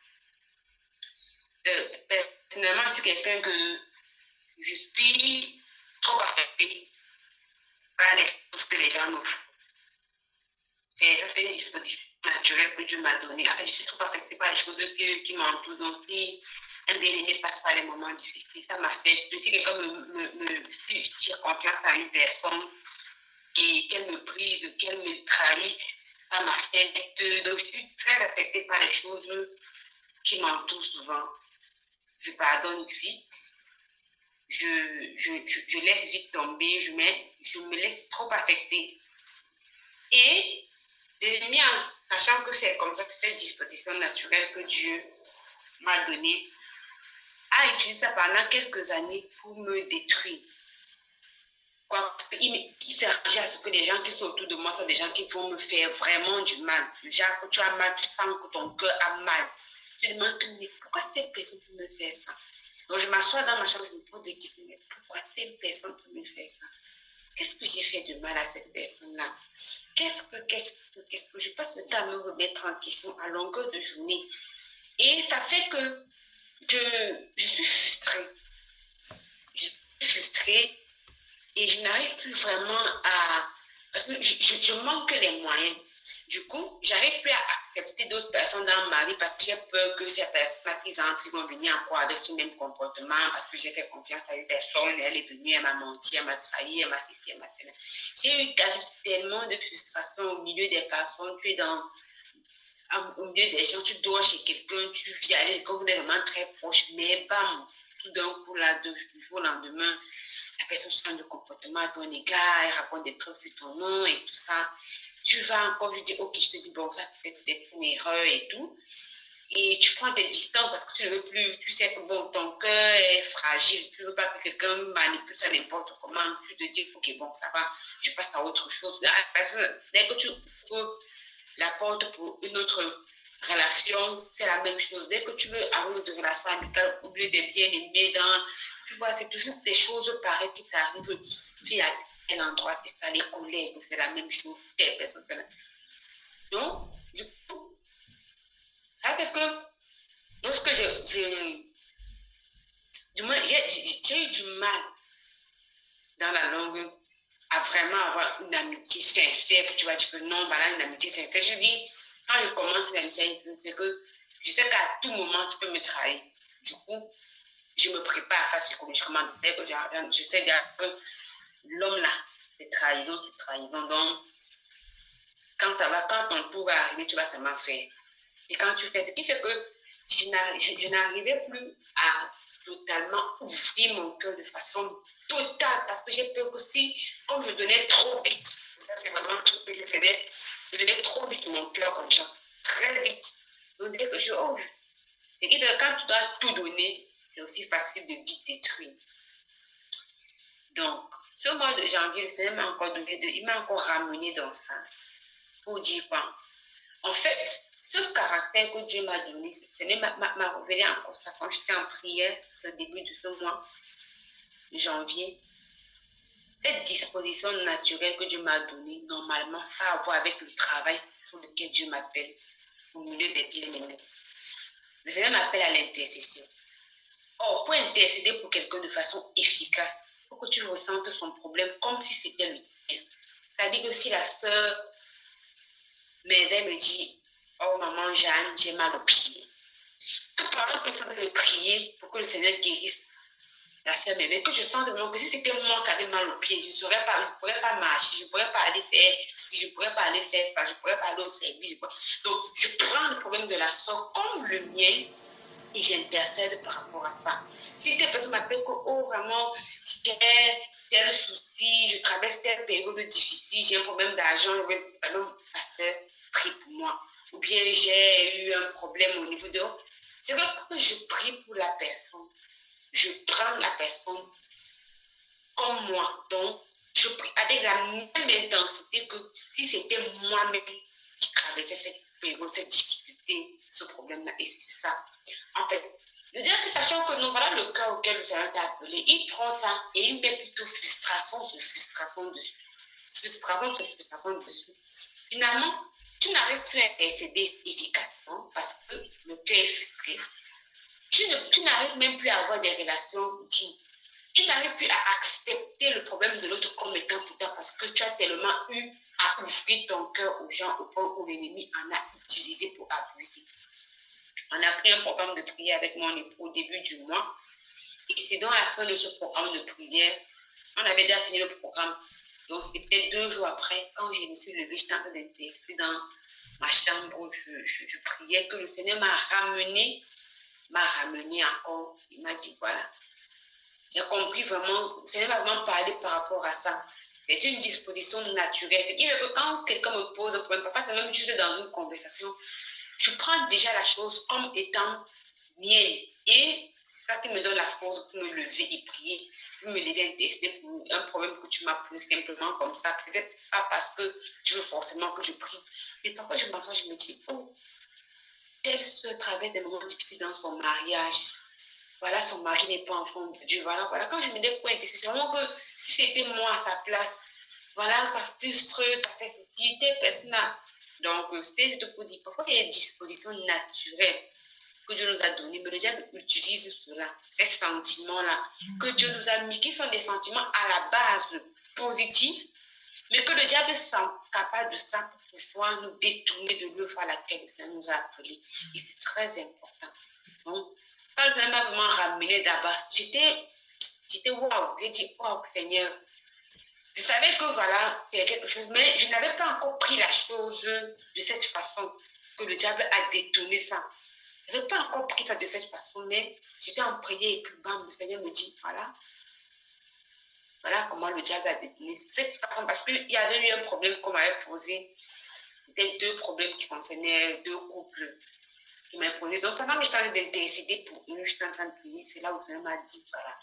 B: Personnellement, je suis quelqu'un que je suis trop affectée par les choses que les gens m'offrent. C'est une disposition naturelle que Dieu m'a donnée. En fait, je suis trop affectée par les choses qui m'entourent. Donc, si un bien-aimé passe par les moments difficiles, ça m'affecte. Si quelqu'un me tire confiance à une personne et qu'elle me brise, qu'elle me trahit, ça m'affecte. Donc, je suis très affectée par les choses qui m'entourent souvent. Je pardonne vite. Je laisse vite tomber. Je me laisse trop affecter. Et l'ennemi, en sachant que c'est comme ça, que cette disposition naturelle que Dieu m'a donnée, a utilisé ça pendant quelques années pour me détruire. Parce qu'il fait ranger à ce que les gens qui sont autour de moi sont des gens qui vont me faire vraiment du mal. Genre, que tu as mal, tu sens que ton cœur a mal. Tu te demandes, mais pourquoi telle personne peut me faire ça? Donc je m'assois dans ma chambre, je me pose des questions, mais pourquoi telle personne peut me faire ça? Qu'est-ce que j'ai fait de mal à cette personne-là? Qu'est-ce que je passe le temps à me remettre en question à longueur de journée? Et ça fait que je suis frustrée. Je suis frustrée et je n'arrive plus vraiment à... Parce que je manque les moyens. Du coup, j'arrive plus à accepter d'autres personnes dans ma vie parce que j'ai peur que ces personnes, ils vont venir encore avec ce même comportement parce que j'ai fait confiance à une personne, elle est venue, elle m'a menti, elle m'a trahi, elle m'a fait ci, elle m'a fait là. J'ai eu tellement de frustration au milieu des personnes, tu es au milieu des gens, tu dors chez quelqu'un, tu vis avec, quand vous êtes vraiment très proche, mais bam, tout d'un coup, là, du jour au lendemain, la personne change de comportement à ton égard, elle raconte des trucs sur ton nom et tout ça. Tu vas encore lui dire, ok, je te dis, bon, ça c'est peut-être une erreur et tout. Et tu prends tes distances parce que tu ne veux plus, tu sais que bon, ton cœur est fragile, tu ne veux pas que quelqu'un manipule ça n'importe comment, tu te dis, ok, bon, ça va, je passe à autre chose. Dès que tu ouvres la porte pour une autre relation, c'est la même chose. Dès que tu veux avoir une relation amicale, oublier des bien-aimés, tu vois, c'est toujours des choses pareilles qui t'arrivent. Puis à tel endroit, c'est ça, les collègues, c'est la même chose, telle personne, c'est la même chose. Donc, du coup, avec que lorsque j'ai eu du mal dans la langue à vraiment avoir une amitié sincère, tu vois, tu peux non, voilà, une amitié sincère. Je dis, quand je commence une amitié, c'est que je sais qu'à tout moment, tu peux me trahir. Du coup, je me prépare à ça psychologiquement. Dès que je sais déjà que l'homme là, c'est trahison. Donc, quand ton tour va arriver, tu vas seulement faire. Et quand tu fais, ce qui fait que je n'arrivais plus à totalement ouvrir mon cœur de façon totale parce que j'ai peur aussi, comme je donnais trop vite, ça c'est vraiment un truc que je faisais, je donnais trop vite mon cœur comme ça, très vite. Donc dès que je ouvre, et quand tu dois tout donner, c'est aussi facile de vite détruire. Donc, ce mois de janvier, le Seigneur m'a encore donné, il m'a encore ramené dans ça pour dire quoi. En fait, ce caractère que Dieu m'a donné, ce m'a révélé encore ça quand j'étais en prière, ce début de ce mois de janvier. Cette disposition naturelle que Dieu m'a donnée, normalement, ça a à voir avec le travail pour lequel Dieu m'appelle au milieu des bien-aimés. Le Seigneur m'appelle à l'intercession. Or, pour intercéder pour quelqu'un de façon efficace, il faut que tu ressentes son problème comme si c'était le tien. C'est-à-dire que si la sœur Merveille me dit, oh maman Jeanne, j'ai mal au pied. Que pendant que je suis en train de prier pour que le Seigneur guérisse la sœur Merveille, que je sens vraiment que si c'était moi qui avais mal au pied, je ne pourrais pas marcher, je ne pourrais pas aller faire, je ne pourrais pas aller faire ça, je ne pourrais pas aller au service. Donc, je prends le problème de la sœur comme le mien et j'intercède par rapport à ça. Si telle personne m'appelle que, oh vraiment, j'ai tel souci, je traverse telle période difficile, j'ai un problème d'argent, je vais dire, non, ma sœur, prie pour moi. Ou bien j'ai eu un problème au niveau de... C'est que quand je prie pour la personne, je prends la personne comme moi. Donc, je prie avec la même intensité que si c'était moi-même qui traversais cette période, cette difficulté, ce problème-là. Et c'est ça. En fait, le diable, sachant que non, voilà le cas auquel le Seigneur t'a appelé, il prend ça et il met plutôt frustration sur frustration dessus. Frustration sur frustration dessus. Finalement, tu n'arrives plus à intercéder efficacement parce que le cœur est frustré. Tu n'arrives même plus à avoir des relations dignes. Tu n'arrives plus à accepter le problème de l'autre comme étant pour toi parce que tu as tellement eu à ouvrir ton cœur aux gens au point où l'ennemi en a utilisé pour abuser. On a pris un programme de prière avec mon époux au début du mois. Et c'est dans la fin de ce programme de prière, on avait déjà fini le programme. Donc, c'était 2 jours après, quand je me suis levée, j'étais en train d'intercéder dans ma chambre où je priais, que le Seigneur m'a ramené encore. Il m'a dit, voilà. J'ai compris vraiment, le Seigneur m'a vraiment parlé par rapport à ça. C'est une disposition naturelle. C'est-à-dire que quand quelqu'un me pose un problème, parfois c'est même juste dans une conversation, je prends déjà la chose comme étant mienne. Et c'est ça qui me donne la force pour me lever et prier, pour me lever et tester pour un problème que tu m'as posé simplement comme ça. Peut-être pas parce que tu veux forcément que je prie. Mais parfois je m'assois, je me dis, oh, telle soeur traverse des moments difficiles dans son mariage. Voilà, son mari n'est pas enfant de Dieu. Voilà. Quand je me lève pour intercéder, c'est vraiment que si c'était moi à sa place, voilà, ça frustre, ça fait ceci, telle personne. Donc, c'était juste pour dire, parfois il y a des dispositions naturelles que Dieu nous a données, mais le diable utilise cela, ces sentiments-là, que Dieu nous a mis, qui sont des sentiments à la base positifs, mais que le diable sent capable de ça pour pouvoir nous détourner de l'œuvre à laquelle le Seigneur nous a appelés. Et c'est très important. Donc, quand le Seigneur m'a vraiment ramené d'abord, j'étais waouh, j'ai dit waouh, Seigneur. Je savais que voilà, c'est quelque chose, mais je n'avais pas encore pris la chose de cette façon, que le diable a détourné ça. Je n'avais pas encore pris ça de cette façon, mais j'étais en prière et puis bam, le Seigneur me dit, voilà comment le diable a détourné cette façon, parce qu'il y avait eu un problème qu'on m'avait posé. C'était 2 problèmes qui concernaient 2 couples qui m'avaient posé. Donc pendant que j'étais en train d'intercéder pour eux, j'étais en train de prier, c'est là où le Seigneur m'a dit, voilà.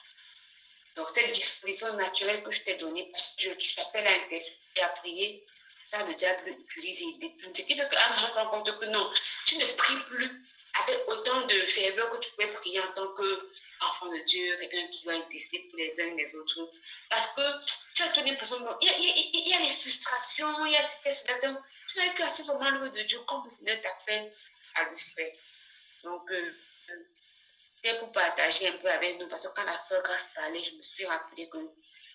B: Donc, cette disposition naturelle que je t'ai donnée, je t'appelle à intercéder, à prier, c'est ça le diable utilise et détourne. Ce qui fait qu'à un moment, on se rend compte que non, tu ne pries plus avec autant de ferveur que tu pouvais prier en tant qu'enfant de Dieu, quelqu'un qui va intercéder pour les uns et les autres. Parce que tu as toute l'impression, il y a les frustrations, il y a ces situations. Tu n'as plus à faire vraiment l'œuvre de Dieu comme le Seigneur t'appelle à le faire. Donc, c'était pour partager un peu avec nous, parce que quand la sœur Grâce parlait, je me suis rappelé que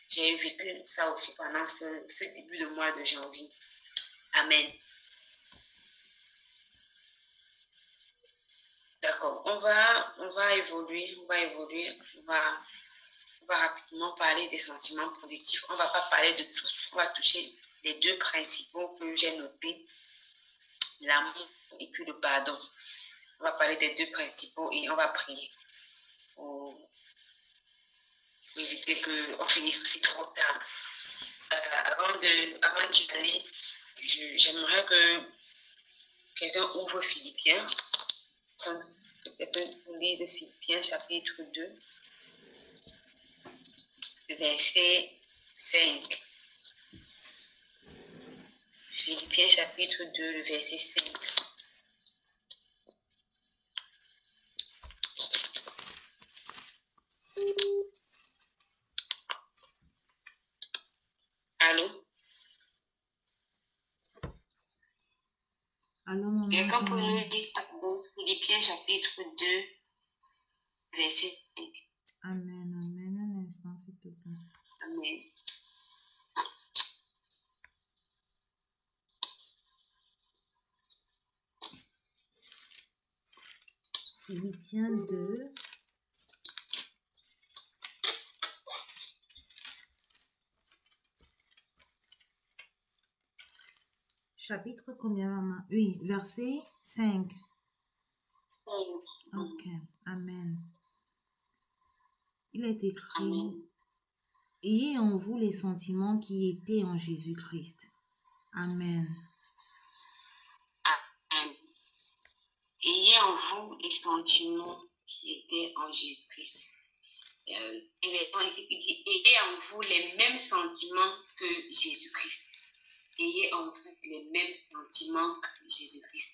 B: j'ai vécu ça aussi pendant ce début de mois de janvier. Amen. D'accord, on va évoluer, on va rapidement parler des sentiments positifs. On ne va pas parler de tous, on va toucher les 2 principaux que j'ai notés, l'amour et puis le pardon. On va parler des deux principaux et on va prier pour éviter qu'on finisse aussi trop tard. Avant d'y aller, j'aimerais que quelqu'un ouvre Philippiens. Quelqu'un lise Philippiens chapitre 2, verset 5. Philippiens chapitre 2, verset 5. Allô?
A: Allô, maman.
B: Quelqu'un peut nous lire Philippiens chapitre 2, verset 5.
A: Amen, amen. Un instant, s'il te plaît.
B: Amen.
A: Philippiens 2. Chapitre combien, maman? Oui, verset 5. Ok, amen. Il est écrit,
B: Amen.
A: ayez en vous les sentiments qui étaient en Jésus-Christ. Amen.
B: Amen. Ayez en vous les sentiments qui étaient en Jésus-Christ. Et les gens ici qui disent, ayez en vous les mêmes sentiments que Jésus-Christ. Ayez en vous les mêmes sentiments que Jésus-Christ.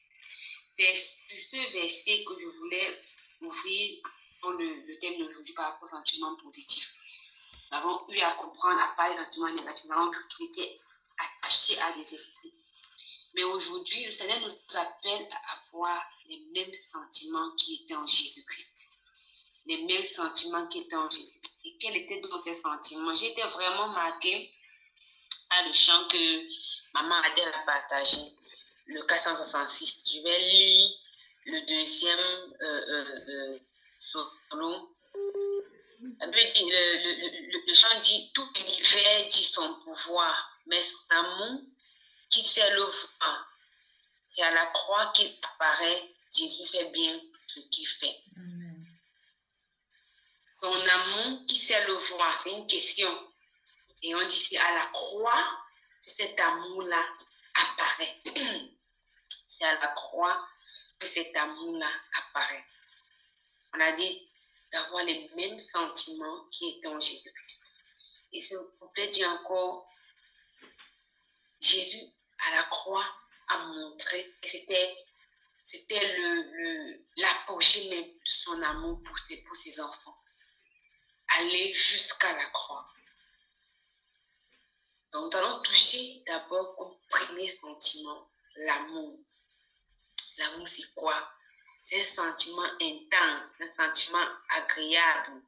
B: C'est sur ce verset que je voulais ouvrir pour le thème d'aujourd'hui par rapport aux sentiments positifs. Nous avons eu à comprendre, à parler des sentiments négatifs. Nous avons vu qu'il était attaché à des esprits. Mais aujourd'hui, le Seigneur nous appelle à avoir les mêmes sentiments qui étaient en Jésus-Christ. Les mêmes sentiments qui étaient en Jésus-Christ. Et quels étaient donc ces sentiments? J'ai été vraiment marquée par le chant que Maman Adèle a partagé, le 466. Je vais lire le deuxième solo. Le chant dit, tout l'univers dit son pouvoir, mais son amour qui sait le voir. C'est à la croix qu'il apparaît. Jésus fait bien ce qu'il fait.
A: Amen.
B: Son amour qui sait le voir, c'est une question. Et on dit, c'est à la croix que cet amour-là apparaît. C'est à la croix que cet amour-là apparaît. On a dit d'avoir les mêmes sentiments qui étaient en Jésus-Christ. Et s'il vous plaît, dit encore, Jésus à la croix a montré que c'était l'apogée même de son amour pour ses enfants. Aller jusqu'à la croix. Donc, nous allons toucher d'abord au premier sentiment, l'amour. L'amour, c'est quoi? C'est un sentiment intense, un sentiment agréable,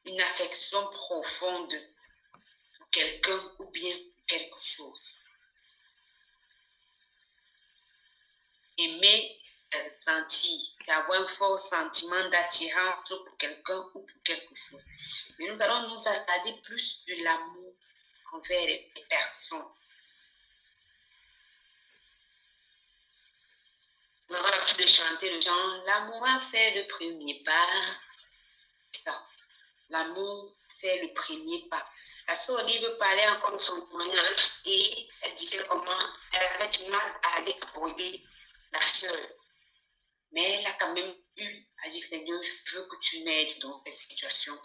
B: une affection profonde pour quelqu'un ou bien pour quelque chose. Aimer, c'est sentir, c'est avoir un fort sentiment d'attirance pour quelqu'un ou pour quelque chose. Mais nous allons nous attarder plus de l'amour envers les personnes. Nous avons l'habitude de chanter le chant, l'amour a fait le premier pas. Ça, l'amour fait le premier pas. La sœur Olive parlait encore de son témoignage et elle disait comment elle avait du mal à aller appoyer la sœur. Mais elle a quand même eu à dire, Seigneur, je veux que tu m'aides dans cette situation.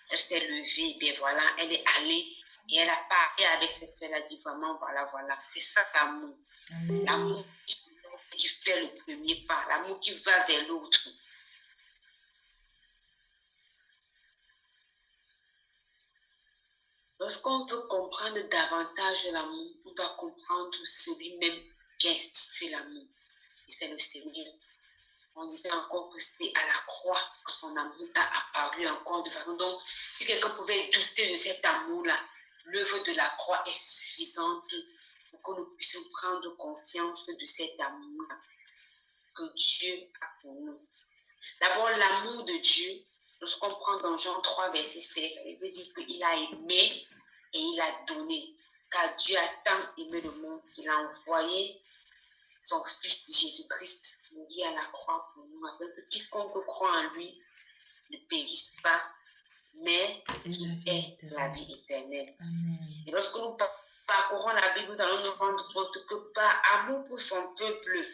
B: Elle s'est levée, bien voilà, elle est allée et elle a parlé avec ses soeurs, elle a dit vraiment, voilà. C'est ça l'amour. L'amour qui fait le premier pas, l'amour qui va vers l'autre. Lorsqu'on veut comprendre davantage l'amour, on doit comprendre celui même qui a institué l'amour. Et c'est le Seigneur. On disait encore que c'est à la croix que son amour a apparu encore de façon. Donc, si quelqu'un pouvait douter de cet amour-là, l'œuvre de la croix est suffisante pour que nous puissions prendre conscience de cet amour-là que Dieu a pour nous. D'abord, l'amour de Dieu, lorsqu'on prend dans Jean 3, verset 16, ça veut dire qu'il a aimé et il a donné. Car Dieu a tant aimé le monde qu'il a envoyé son Fils Jésus-Christ mourir à la croix pour nous, afin que quiconque croit en lui ne périsse pas, mais qui ait la vie éternelle.
A: Amen.
B: Et lorsque nous parcourons la Bible, nous allons nous rendre compte que par amour pour son peuple,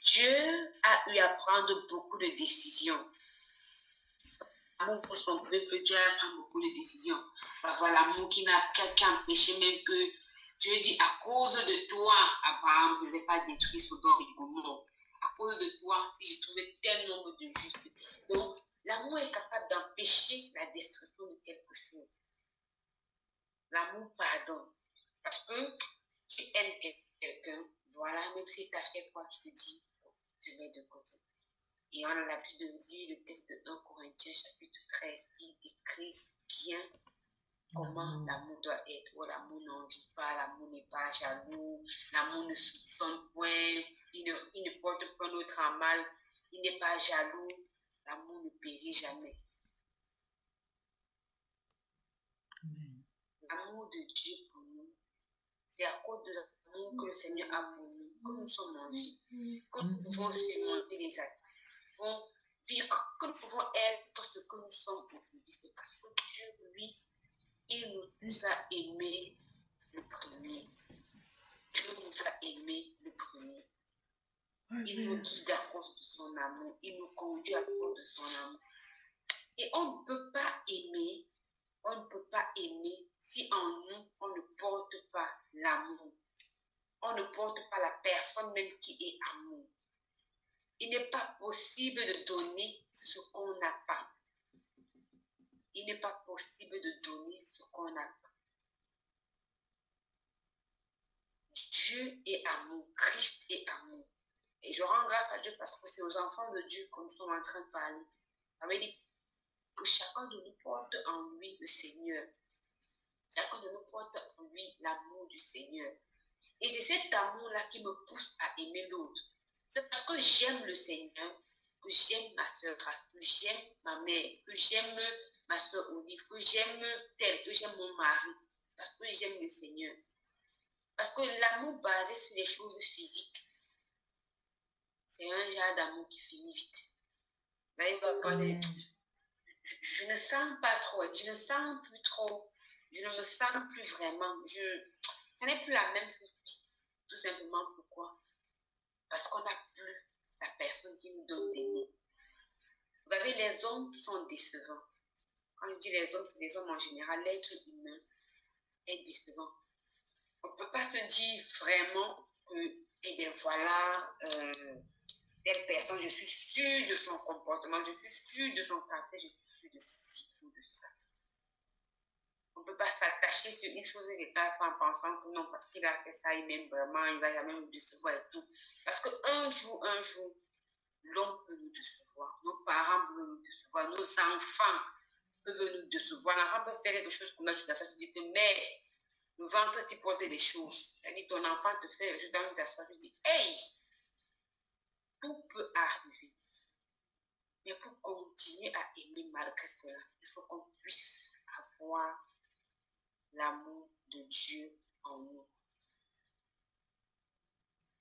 B: Dieu a eu à prendre beaucoup de décisions. Amour pour son peuple, Dieu a pris beaucoup de décisions. Voilà, l'amour qui empêché même que Dieu dit, à cause de toi, Abraham, je ne vais pas détruire Sodome et Gomorrhe. À cause de toi, si je trouvais tel nombre de justes. Donc, l'amour est capable d'empêcher la destruction de quelque chose. L'amour pardonne. Parce que tu aimes quelqu'un, voilà, même si tu as fait quoi, tu te dis, je mets de côté. Et on a l'habitude de lire le texte de 1 Corinthiens chapitre 13 qui décrit bien comment l'amour doit être. Oh, l'amour n'envie pas, l'amour n'est pas jaloux, l'amour ne soupçonne point, il ne porte pas l'autre en mal, il n'est pas jaloux, l'amour ne périt jamais. L'amour de Dieu pour nous, c'est à cause de l'amour que le Seigneur a pour nous, que nous sommes en vie, que nous pouvons surmonter les attaques, que nous pouvons être ce que nous sommes aujourd'hui. C'est parce que Dieu, lui, il nous a aimés le premier. Dieu nous a aimés le premier. Il nous guide à cause de son amour. Il nous conduit à cause de son amour. Et on ne peut pas aimer, si en nous, on ne porte pas l'amour. On ne porte pas la personne même qui est amour. Il n'est pas possible de donner ce qu'on n'a pas. Il n'est pas possible de donner ce qu'on n'a pas. Dieu est amour, Christ est amour. Et je rends grâce à Dieu parce que c'est aux enfants de Dieu que nous sommes en train de parler. Ça veut dire que chacun de nous porte en lui le Seigneur. Chacun de nous porte en lui l'amour du Seigneur. Et c'est cet amour-là qui me pousse à aimer l'autre. C'est parce que j'aime le Seigneur, que j'aime ma soeur Grace, que j'aime ma mère, que j'aime ma soeur Olive, que j'aime tel, que j'aime mon mari. Parce que j'aime le Seigneur. Parce que l'amour basé sur les choses physiques, c'est un genre d'amour qui finit vite. Là, je ne sens pas trop, je ne sens plus trop, je ne me sens plus vraiment. Ce n'est plus la même chose. Tout simplement pourquoi? Parce qu'on n'a plus la personne qui nous donne des mots. Vous savez, les hommes sont décevants. Quand je dis les hommes, c'est les hommes en général. L'être humain est décevant. On ne peut pas se dire vraiment que, eh bien voilà, telle personne, je suis sûre de son comportement, je suis sûre de son caractère, je suis sûre de ci ou de ça. On ne peut pas s'attacher sur une chose et l'état en pensant que non, parce qu'il a fait ça, il m'aime vraiment, il ne va jamais nous décevoir et tout. Parce qu'un jour, l'homme peut nous décevoir, nos parents peuvent nous décevoir, nos enfants peuvent nous décevoir. L'enfant peut faire quelque chose comme là, tu t'assois, tu dis que mais le ventre s'y porter des choses. C'est-à-dire ton enfant te fait quelque chose, tu t'assois, tu dis hey, tout peut arriver. Mais pour continuer à aimer malgré cela, il faut qu'on puisse avoir l'amour de Dieu en nous.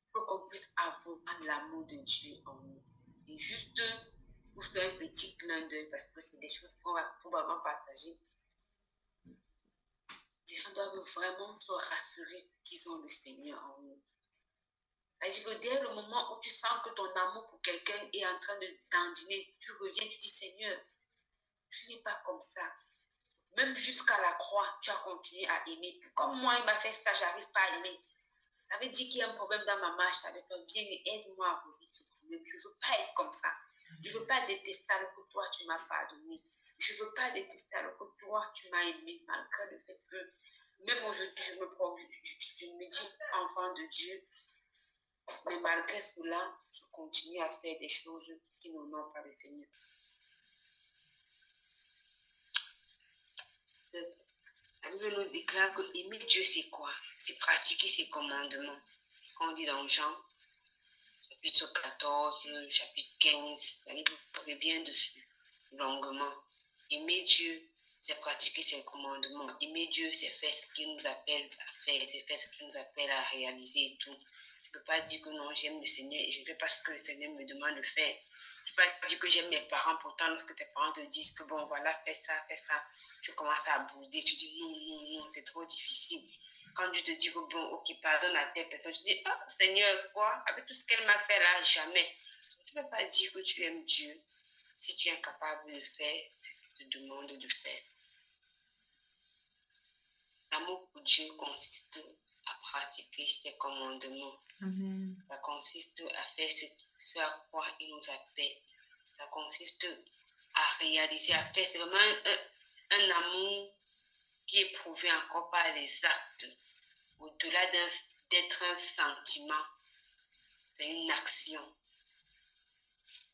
B: Il faut qu'on puisse avoir l'amour de Dieu en nous. Et juste pour faire un petit clin d'œil, parce que c'est des choses qu'on va probablement partager. Les gens doivent vraiment se rassurer qu'ils ont le Seigneur en nous. C'est-à-dire que dès le moment où tu sens que ton amour pour quelqu'un est en train de t'endiner, tu reviens, tu dis Seigneur, tu n'es pas comme ça. Même jusqu'à la croix, tu as continué à aimer. Comme moi, il m'a fait ça, je n'arrive pas à aimer. Ça veut dire qu'il y a un problème dans ma marche avec toi. Viens et aide-moi à résoudre ce problème. Je ne veux pas être comme ça. Je ne veux pas détester alors que toi, tu m'as pardonné. Je ne veux pas détester alors que toi, tu m'as aimé, malgré le fait que, même aujourd'hui, je me dis enfant de Dieu. Mais malgré cela, je continue à faire des choses qui n'honorent pas le Seigneur. La Bible nous déclare que aimer Dieu, c'est quoi? C'est pratiquer ses commandements. Ce qu'on dit dans Jean, chapitre 14, chapitre 15, la Bible revient dessus longuement. Aimer Dieu, c'est pratiquer ses commandements. Aimer Dieu, c'est faire ce qu'il nous appelle à faire, c'est faire ce qu'il nous appelle à réaliser et tout. ne peux pas dire que non, j'aime le Seigneur et je fais parce que le Seigneur me demande de faire. Tu peux pas dire que j'aime mes parents, pourtant lorsque tes parents te disent que bon, voilà, fais ça, tu commences à bouder, tu dis non, c'est trop difficile. Quand Dieu te dit que bon, ok, pardonne à telle personne, tu dis, ah, Seigneur, quoi, avec tout ce qu'elle m'a fait là, jamais. Tu ne peux pas dire que tu aimes Dieu si tu es incapable de faire ce qu'il te demande de faire. L'amour pour Dieu consiste à pratiquer ses commandements.
A: Amen.
B: Ça consiste à faire ce à quoi il nous appelle. Ça consiste à réaliser, à faire. C'est vraiment un amour qui est prouvé encore par les actes. Au-delà d'être un sentiment, c'est une action.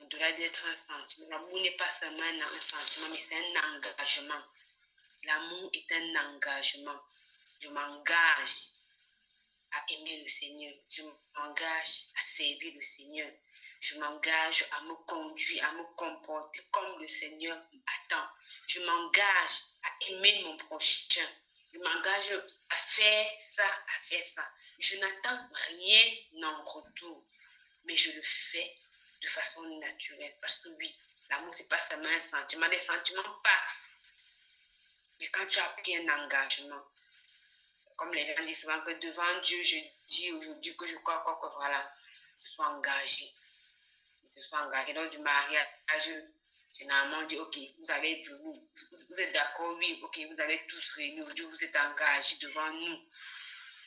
B: Au-delà d'être un sentiment, l'amour n'est pas seulement un sentiment, mais c'est un engagement. L'amour est un engagement. Je m'engage à aimer le Seigneur. Je m'engage à servir le Seigneur. Je m'engage à me conduire, à me comporter comme le Seigneur attend. Je m'engage à aimer mon prochain. Je m'engage à faire ça, Je n'attends rien en retour, mais je le fais de façon naturelle. Parce que oui, l'amour, ce n'est pas seulement un sentiment. Les sentiments passent. Mais quand tu as pris un engagement, comme les gens disent souvent que devant Dieu, je dis aujourd'hui que je crois que voilà, ils se soient engagés. Donc du mariage, généralement on dit, ok, vous êtes d'accord, oui, ok, vous avez tous réunis, aujourd'hui vous êtes engagés devant nous.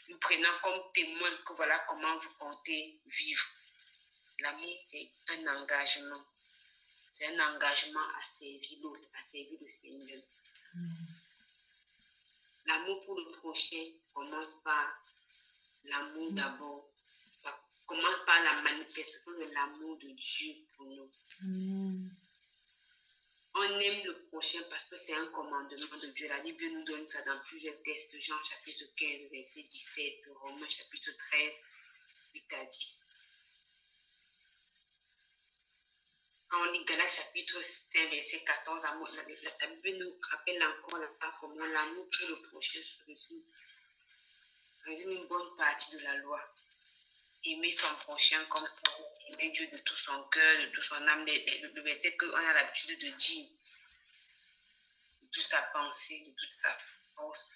B: Nous prenons comme témoin que voilà comment vous comptez vivre. L'amour, c'est un engagement. C'est un engagement à servir l'autre, à servir le Seigneur. L'amour pour le prochain commence par l'amour d'abord. Commence par la manifestation de l'amour de Dieu pour nous.
A: Amen.
B: On aime le prochain parce que c'est un commandement de Dieu. La Bible nous donne ça dans plusieurs textes. Jean chapitre 15, verset 17, Romains chapitre 13, 8 à 10. Quand on lit Galates chapitre 5, verset 14, la Bible nous rappelle encore comment l'amour pour le prochain se résume une bonne partie de la loi. Aimer son prochain comme aimer Dieu de tout son cœur, de toute son âme. Le verset qu'on a l'habitude de dire, de toute sa pensée, de toute sa force,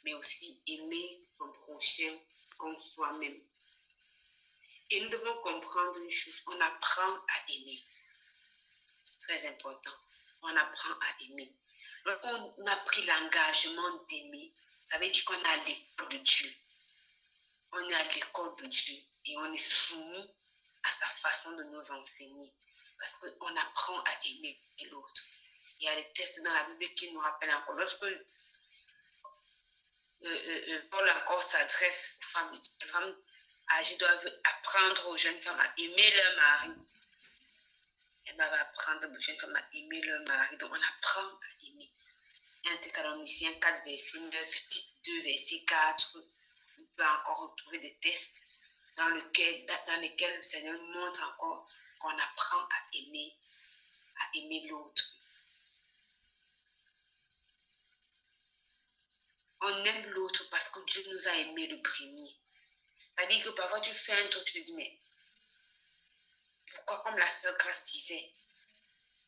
B: mais aussi aimer son prochain comme soi-même. Et nous devons comprendre une chose, on apprend à aimer. C'est très important. On apprend à aimer. Lorsqu'on a pris l'engagement d'aimer, ça veut dire qu'on est à l'école de Dieu. On est à l'école de Dieu et on est soumis à sa façon de nous enseigner. Parce qu'on apprend à aimer l'autre. Il y a des textes dans la Bible qui nous rappellent encore. Lorsque Paul encore s'adresse aux femmes, les femmes âgées doivent apprendre aux jeunes femmes à aimer leur mari. Elles doivent apprendre aux jeunes femmes à aimer leur mari. Donc on apprend à aimer. 1 Thessaloniciens 4, verset 9, Tite 2, verset 4. On peut encore retrouver des textes dans lesquels le Seigneur nous montre encore qu'on apprend à aimer l'autre. On aime l'autre parce que Dieu nous a aimés le premier. C'est-à-dire que parfois tu fais un truc, tu te dis, mais pourquoi, comme la sœur Grâce disait,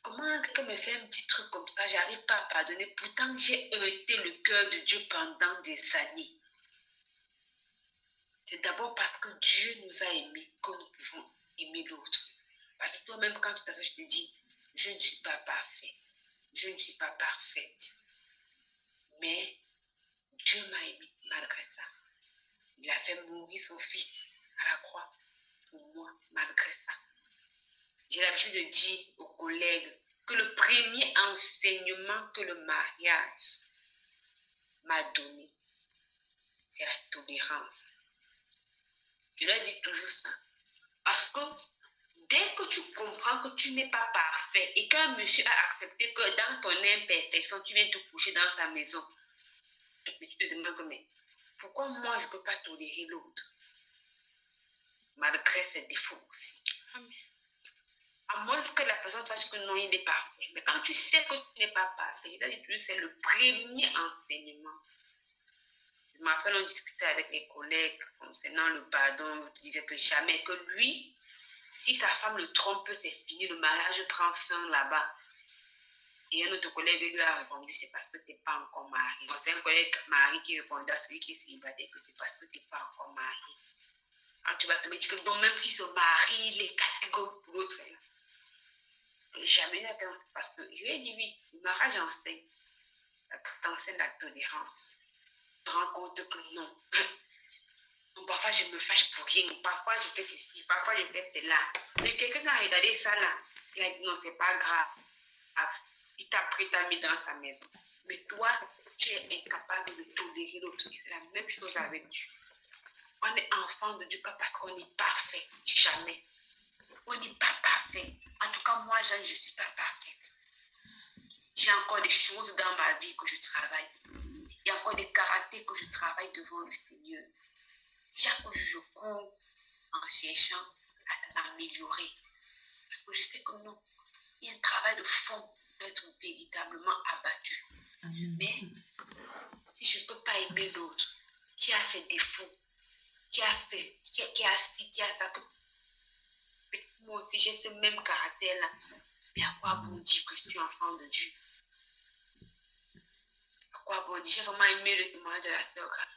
B: comment quelqu'un me fait un petit truc comme ça, j'arrive pas à pardonner, pourtant j'ai heurté le cœur de Dieu pendant des années. C'est d'abord parce que Dieu nous a aimés que nous pouvons aimer l'autre. Parce que toi-même, quand tu t'assois, je te dis, je ne suis pas parfait. Je ne suis pas parfaite. Mais Dieu m'a aimé malgré ça. Il a fait mourir son fils à la croix pour moi malgré ça. J'ai l'habitude de dire aux collègues que le premier enseignement que le mariage m'a donné, c'est la tolérance. Je leur dis toujours ça. Parce que dès que tu comprends que tu n'es pas parfait et qu'un monsieur a accepté que dans ton imperfection, tu viens te coucher dans sa maison, mais tu te demandes, mais pourquoi moi je ne peux pas tolérer l'autre malgré ses défauts aussi? Amen. À moins que la personne sache que non, il est parfait. Mais quand tu sais que tu n'es pas parfait, c'est le premier enseignement. Je me rappelle, on discutait avec les collègues concernant le pardon. Il disait que jamais, que lui, si sa femme le trompe, c'est fini, le mariage prend fin là-bas. Et un autre collègue lui a répondu, c'est parce que tu n'es pas encore marié. Donc, c'est un collègue marié qui répondait à celui qui est célibataire que c'est parce que tu n'es pas encore marié. Alors, tu vas te dire que bon, même si se marie, les catégories pour l'autre, jamais eu à parce que je lui ai dit oui, le mariage enseigne. Ça t'enseigne la tolérance. Tu te rends compte que non. Donc, parfois, je me fâche pour rien. Parfois, je fais ceci, parfois, je fais cela. Mais quelqu'un a regardé ça là. Il a dit non, c'est pas grave. Il t'a pris, t'a mis dans sa maison. Mais toi, tu es incapable de tolérer l'autre. C'est la même chose avec Dieu. On est enfant de Dieu, pas parce qu'on est parfait. Jamais. On n'est pas parfait. En tout cas, moi, je ne suis pas parfaite. J'ai encore des choses dans ma vie que je travaille. Il y a encore des caractères que je travaille devant le Seigneur. Chaque jour, je cours en cherchant à m'améliorer. Parce que je sais que non, il y a un travail de fond pour être véritablement abattu.
A: Amen.
B: Mais si je ne peux pas aimer l'autre, qui a ses défauts, qui a ça, que moi aussi j'ai ce même caractère-là, mais à quoi bon dire que je suis enfant de Dieu? À quoi bon dire? J'ai vraiment aimé le témoignage de la sœur Grâce.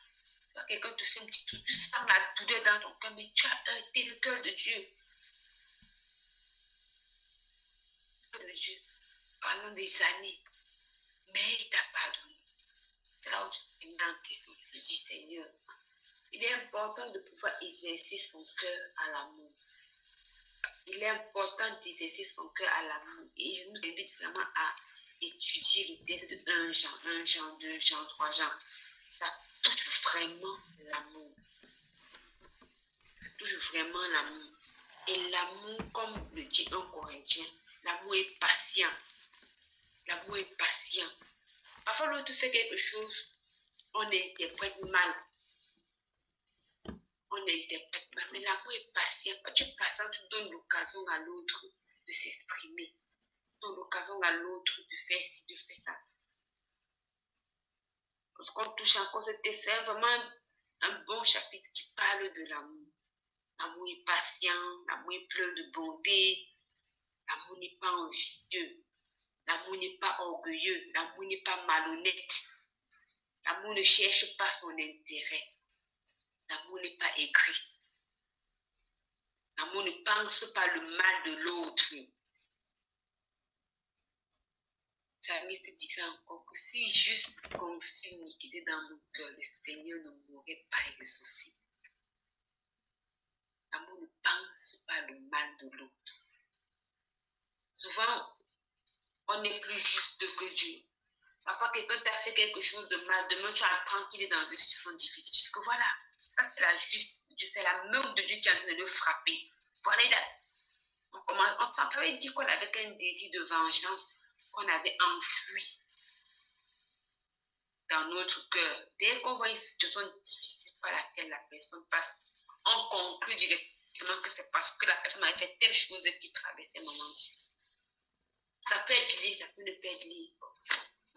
B: Quand quelqu'un te fait un petit truc, tu sens la douleur dans ton cœur, mais tu as heurté le cœur de Dieu. De Dieu pendant des années, mais il t'a pardonné. C'est là où je me mets en question. Je dis, Seigneur, il est important de pouvoir exercer son cœur à l'amour. Il est important d'exercer son cœur à l'amour. Et je nous invite vraiment à étudier le texte de 1 Jean, 2 Jean, 3 Jean. Ça touche vraiment l'amour. Ça touche vraiment l'amour. Et l'amour, comme le dit un Corinthien, l'amour est patient. L'amour est patient. Parfois, l'autre fait quelque chose, on interprète mal. On interprète mal. Mais l'amour est patient. Quand tu es patient, tu donnes l'occasion à l'autre de s'exprimer. Tu donnes l'occasion à l'autre de faire ci, de faire ça. Parce qu'on touche encore ce texte, c'est vraiment un bon chapitre qui parle de l'amour. L'amour est patient, l'amour est plein de bonté, l'amour n'est pas envieux. L'amour n'est pas orgueilleux, l'amour n'est pas malhonnête. L'amour ne cherche pas son intérêt. L'amour n'est pas aigri. L'amour ne pense pas le mal de l'autre. Psalmiste disait encore que si juste conçu iniquité dans mon cœur, le Seigneur ne m'aurait pas exaucé. L'amour ne pense pas le mal de l'autre. Souvent, on est plus juste que Dieu. Parfois, quelqu'un t'a fait quelque chose de mal. Demain, tu apprends qu'il est dans une situation difficile. Tu dis que voilà, ça c'est la justice de Dieu. C'est la main de Dieu qui est en train de le frapper. Voilà, on s'entendait dire qu'on avait un désir de vengeance qu'on avait enfoui dans notre cœur. Dès qu'on voit une situation difficile par laquelle la personne passe, on conclut directement que c'est parce que la personne a fait telle chose qui traverse un moment difficile. Ça peut être lié, ça peut ne pas être lié.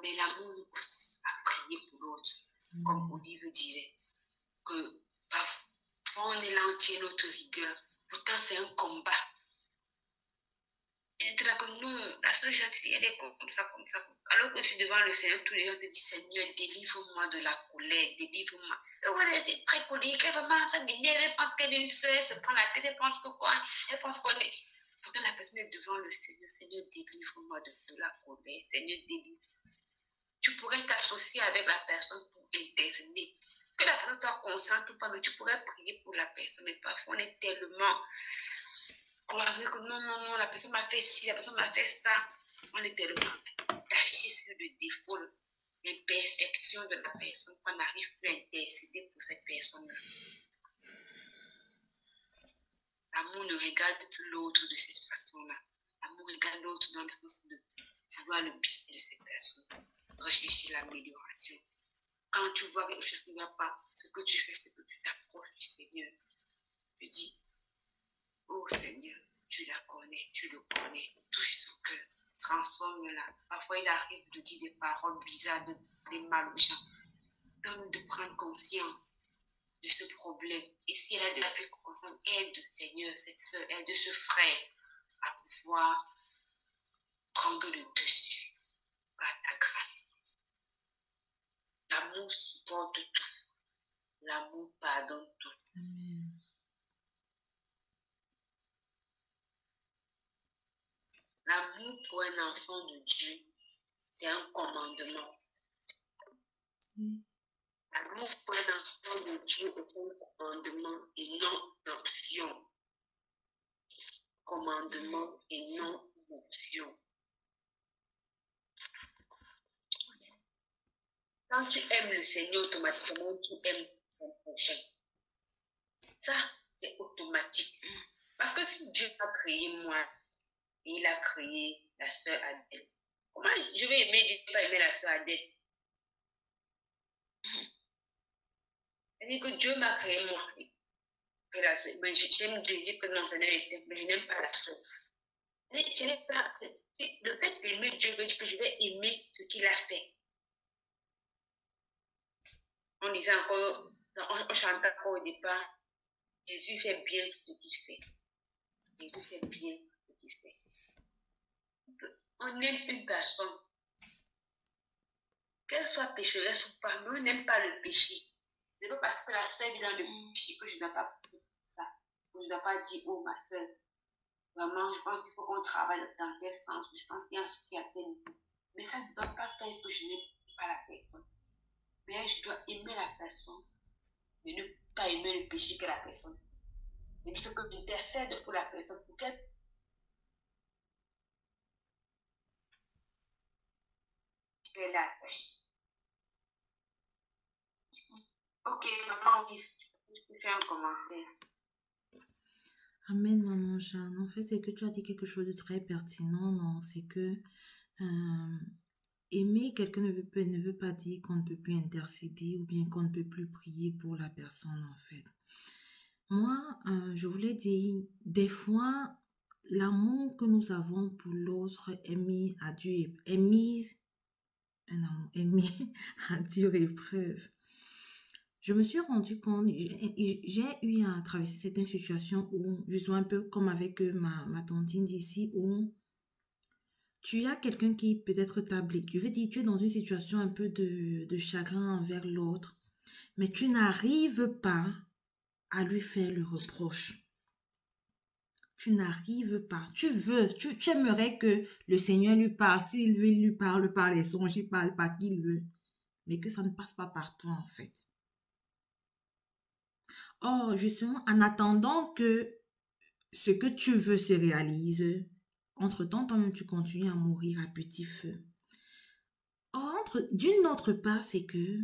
B: Mais l'amour nous pousse à prier pour l'autre. Comme Olive disait, que parfois on est là, on tient notre rigueur. Pourtant, c'est un combat. Et tu là que non, la seule gentille, elle est comme ça, comme ça. Alors que tu es devant le Seigneur, tous les gens te disent, Seigneur, délivre-moi de la colère, délivre-moi. Et voilà, elle est très colérique, elle est vraiment en train d'énerver, elle pense qu'elle est une soeur, elle se prend la tête, elle pense que quoi, elle pense qu'on est... Pourtant, la personne est devant le Seigneur, Seigneur, délivre-moi de la colère, Seigneur, délivre. Tu pourrais t'associer avec la personne pour intervenir. Que la personne soit consciente ou pas, mais tu pourrais prier pour la personne. Mais parfois, on est tellement cloisonné que non, la personne m'a fait ci, la personne m'a fait ça. On est tellement caché sur le défaut, l'imperfection de la personne qu'on n'arrive plus à intercéder pour cette personne-là. L'amour ne regarde plus l'autre de cette façon-là. L'amour regarde l'autre dans le sens de vouloir le bien de cette personne. Rechercher l'amélioration. Quand tu vois quelque chose qui ne va pas, ce que tu fais, c'est que tu t'approches du Seigneur. Tu dis, oh Seigneur, tu la connais, tu le connais, touche son cœur, transforme-la. Parfois, il arrive de dire des paroles bizarres, de parler mal aux gens. donne de prendre conscience de ce problème. Et si elle a de la plus conscience, aide, Seigneur, cette soeur, aide ce frère à pouvoir prendre le dessus par ta grâce. L'amour supporte tout. L'amour pardonne tout.
A: Amen.
B: L'amour pour un enfant de Dieu, c'est un commandement. L'amour pour un enfant de Dieu est un commandement et non une option. Commandement et non une option. Quand tu aimes le Seigneur, automatiquement, tu aimes ton prochain. Ça, c'est automatique. Parce que si Dieu a créé moi, et il a créé la sœur Adèle, comment je vais aimer Dieu et pas aimer la sœur Adèle? C'est-à-dire que Dieu m'a créé moi. Mais j'aime Dieu, dire que non, Seigneur, mais je n'aime pas la sœur. Ce n'est pas, le fait d'aimer Dieu veut dire que je vais aimer ce qu'il a fait. On disait encore, on chantait encore au départ, Jésus fait bien ce qu'il fait. Jésus fait bien ce qu'il fait. On aime une personne, qu'elle soit pécheresse ou pas, mais on n'aime pas le péché. Ce n'est pas parce que la soeur est dans le péché que je ne dois pas faire ça. Je ne dois pas dire, oh ma soeur, vraiment, je pense qu'il faut qu'on travaille dans tel sens. Je pense qu'il y a un souci à tel niveau. Mais ça ne doit pas faire que je n'aime pas la personne. Mais je dois aimer la personne, mais ne pas aimer le péché que la personne. Il faut que j'intercède pour la personne, pour qu'elle la tâche. Ok, maman, tu peux faire un commentaire.
A: Amen, maman Jeanne. En fait, c'est que tu as dit quelque chose de très pertinent, non? C'est que aimer quelqu'un ne veut pas dire qu'on ne peut plus intercéder ou bien qu'on ne peut plus prier pour la personne, en fait. Moi, je voulais dire, des fois, l'amour que nous avons pour l'autre est mis à Dieu, est mis à dure épreuve. Je me suis rendu compte, j'ai eu à traverser certaines situations où, justement un peu comme avec ma tontine d'ici, où tu as quelqu'un qui peut-être t'ablé. Je veux dire, tu es dans une situation un peu de chagrin envers l'autre, mais tu n'arrives pas à lui faire le reproche. Tu n'arrives pas. Tu aimerais que le Seigneur lui parle. S'il veut, il lui parle par les songes, il parle par qui il veut. Mais que ça ne passe pas par toi, en fait. Or, justement, en attendant que ce que tu veux se réalise, entre-temps, toi-même, tu continues à mourir à petit feu. Or, d'une autre part, c'est que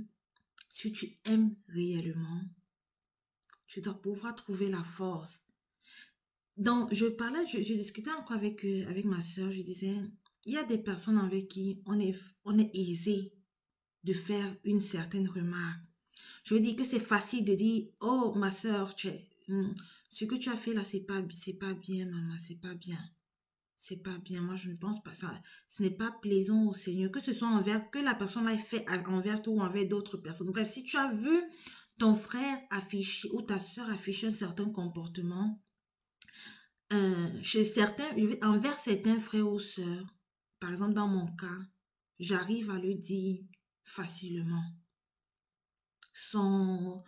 A: si tu aimes réellement, tu dois pouvoir trouver la force. Donc, je discutais encore avec ma soeur, je disais, il y a des personnes avec qui on est aisé de faire une certaine remarque. Je veux dire que c'est facile de dire, oh, ma soeur, ce que tu as fait là, c'est pas bien, maman, c'est pas bien. C'est pas bien. Moi, je ne pense pas ça. Ce n'est pas plaisant au Seigneur. Que ce soit que la personne ait fait envers toi ou envers d'autres personnes. Bref, si tu as vu ton frère afficher ou ta soeur afficher un certain comportement, envers certains frères ou sœurs, par exemple dans mon cas, j'arrive à le dire facilement, sans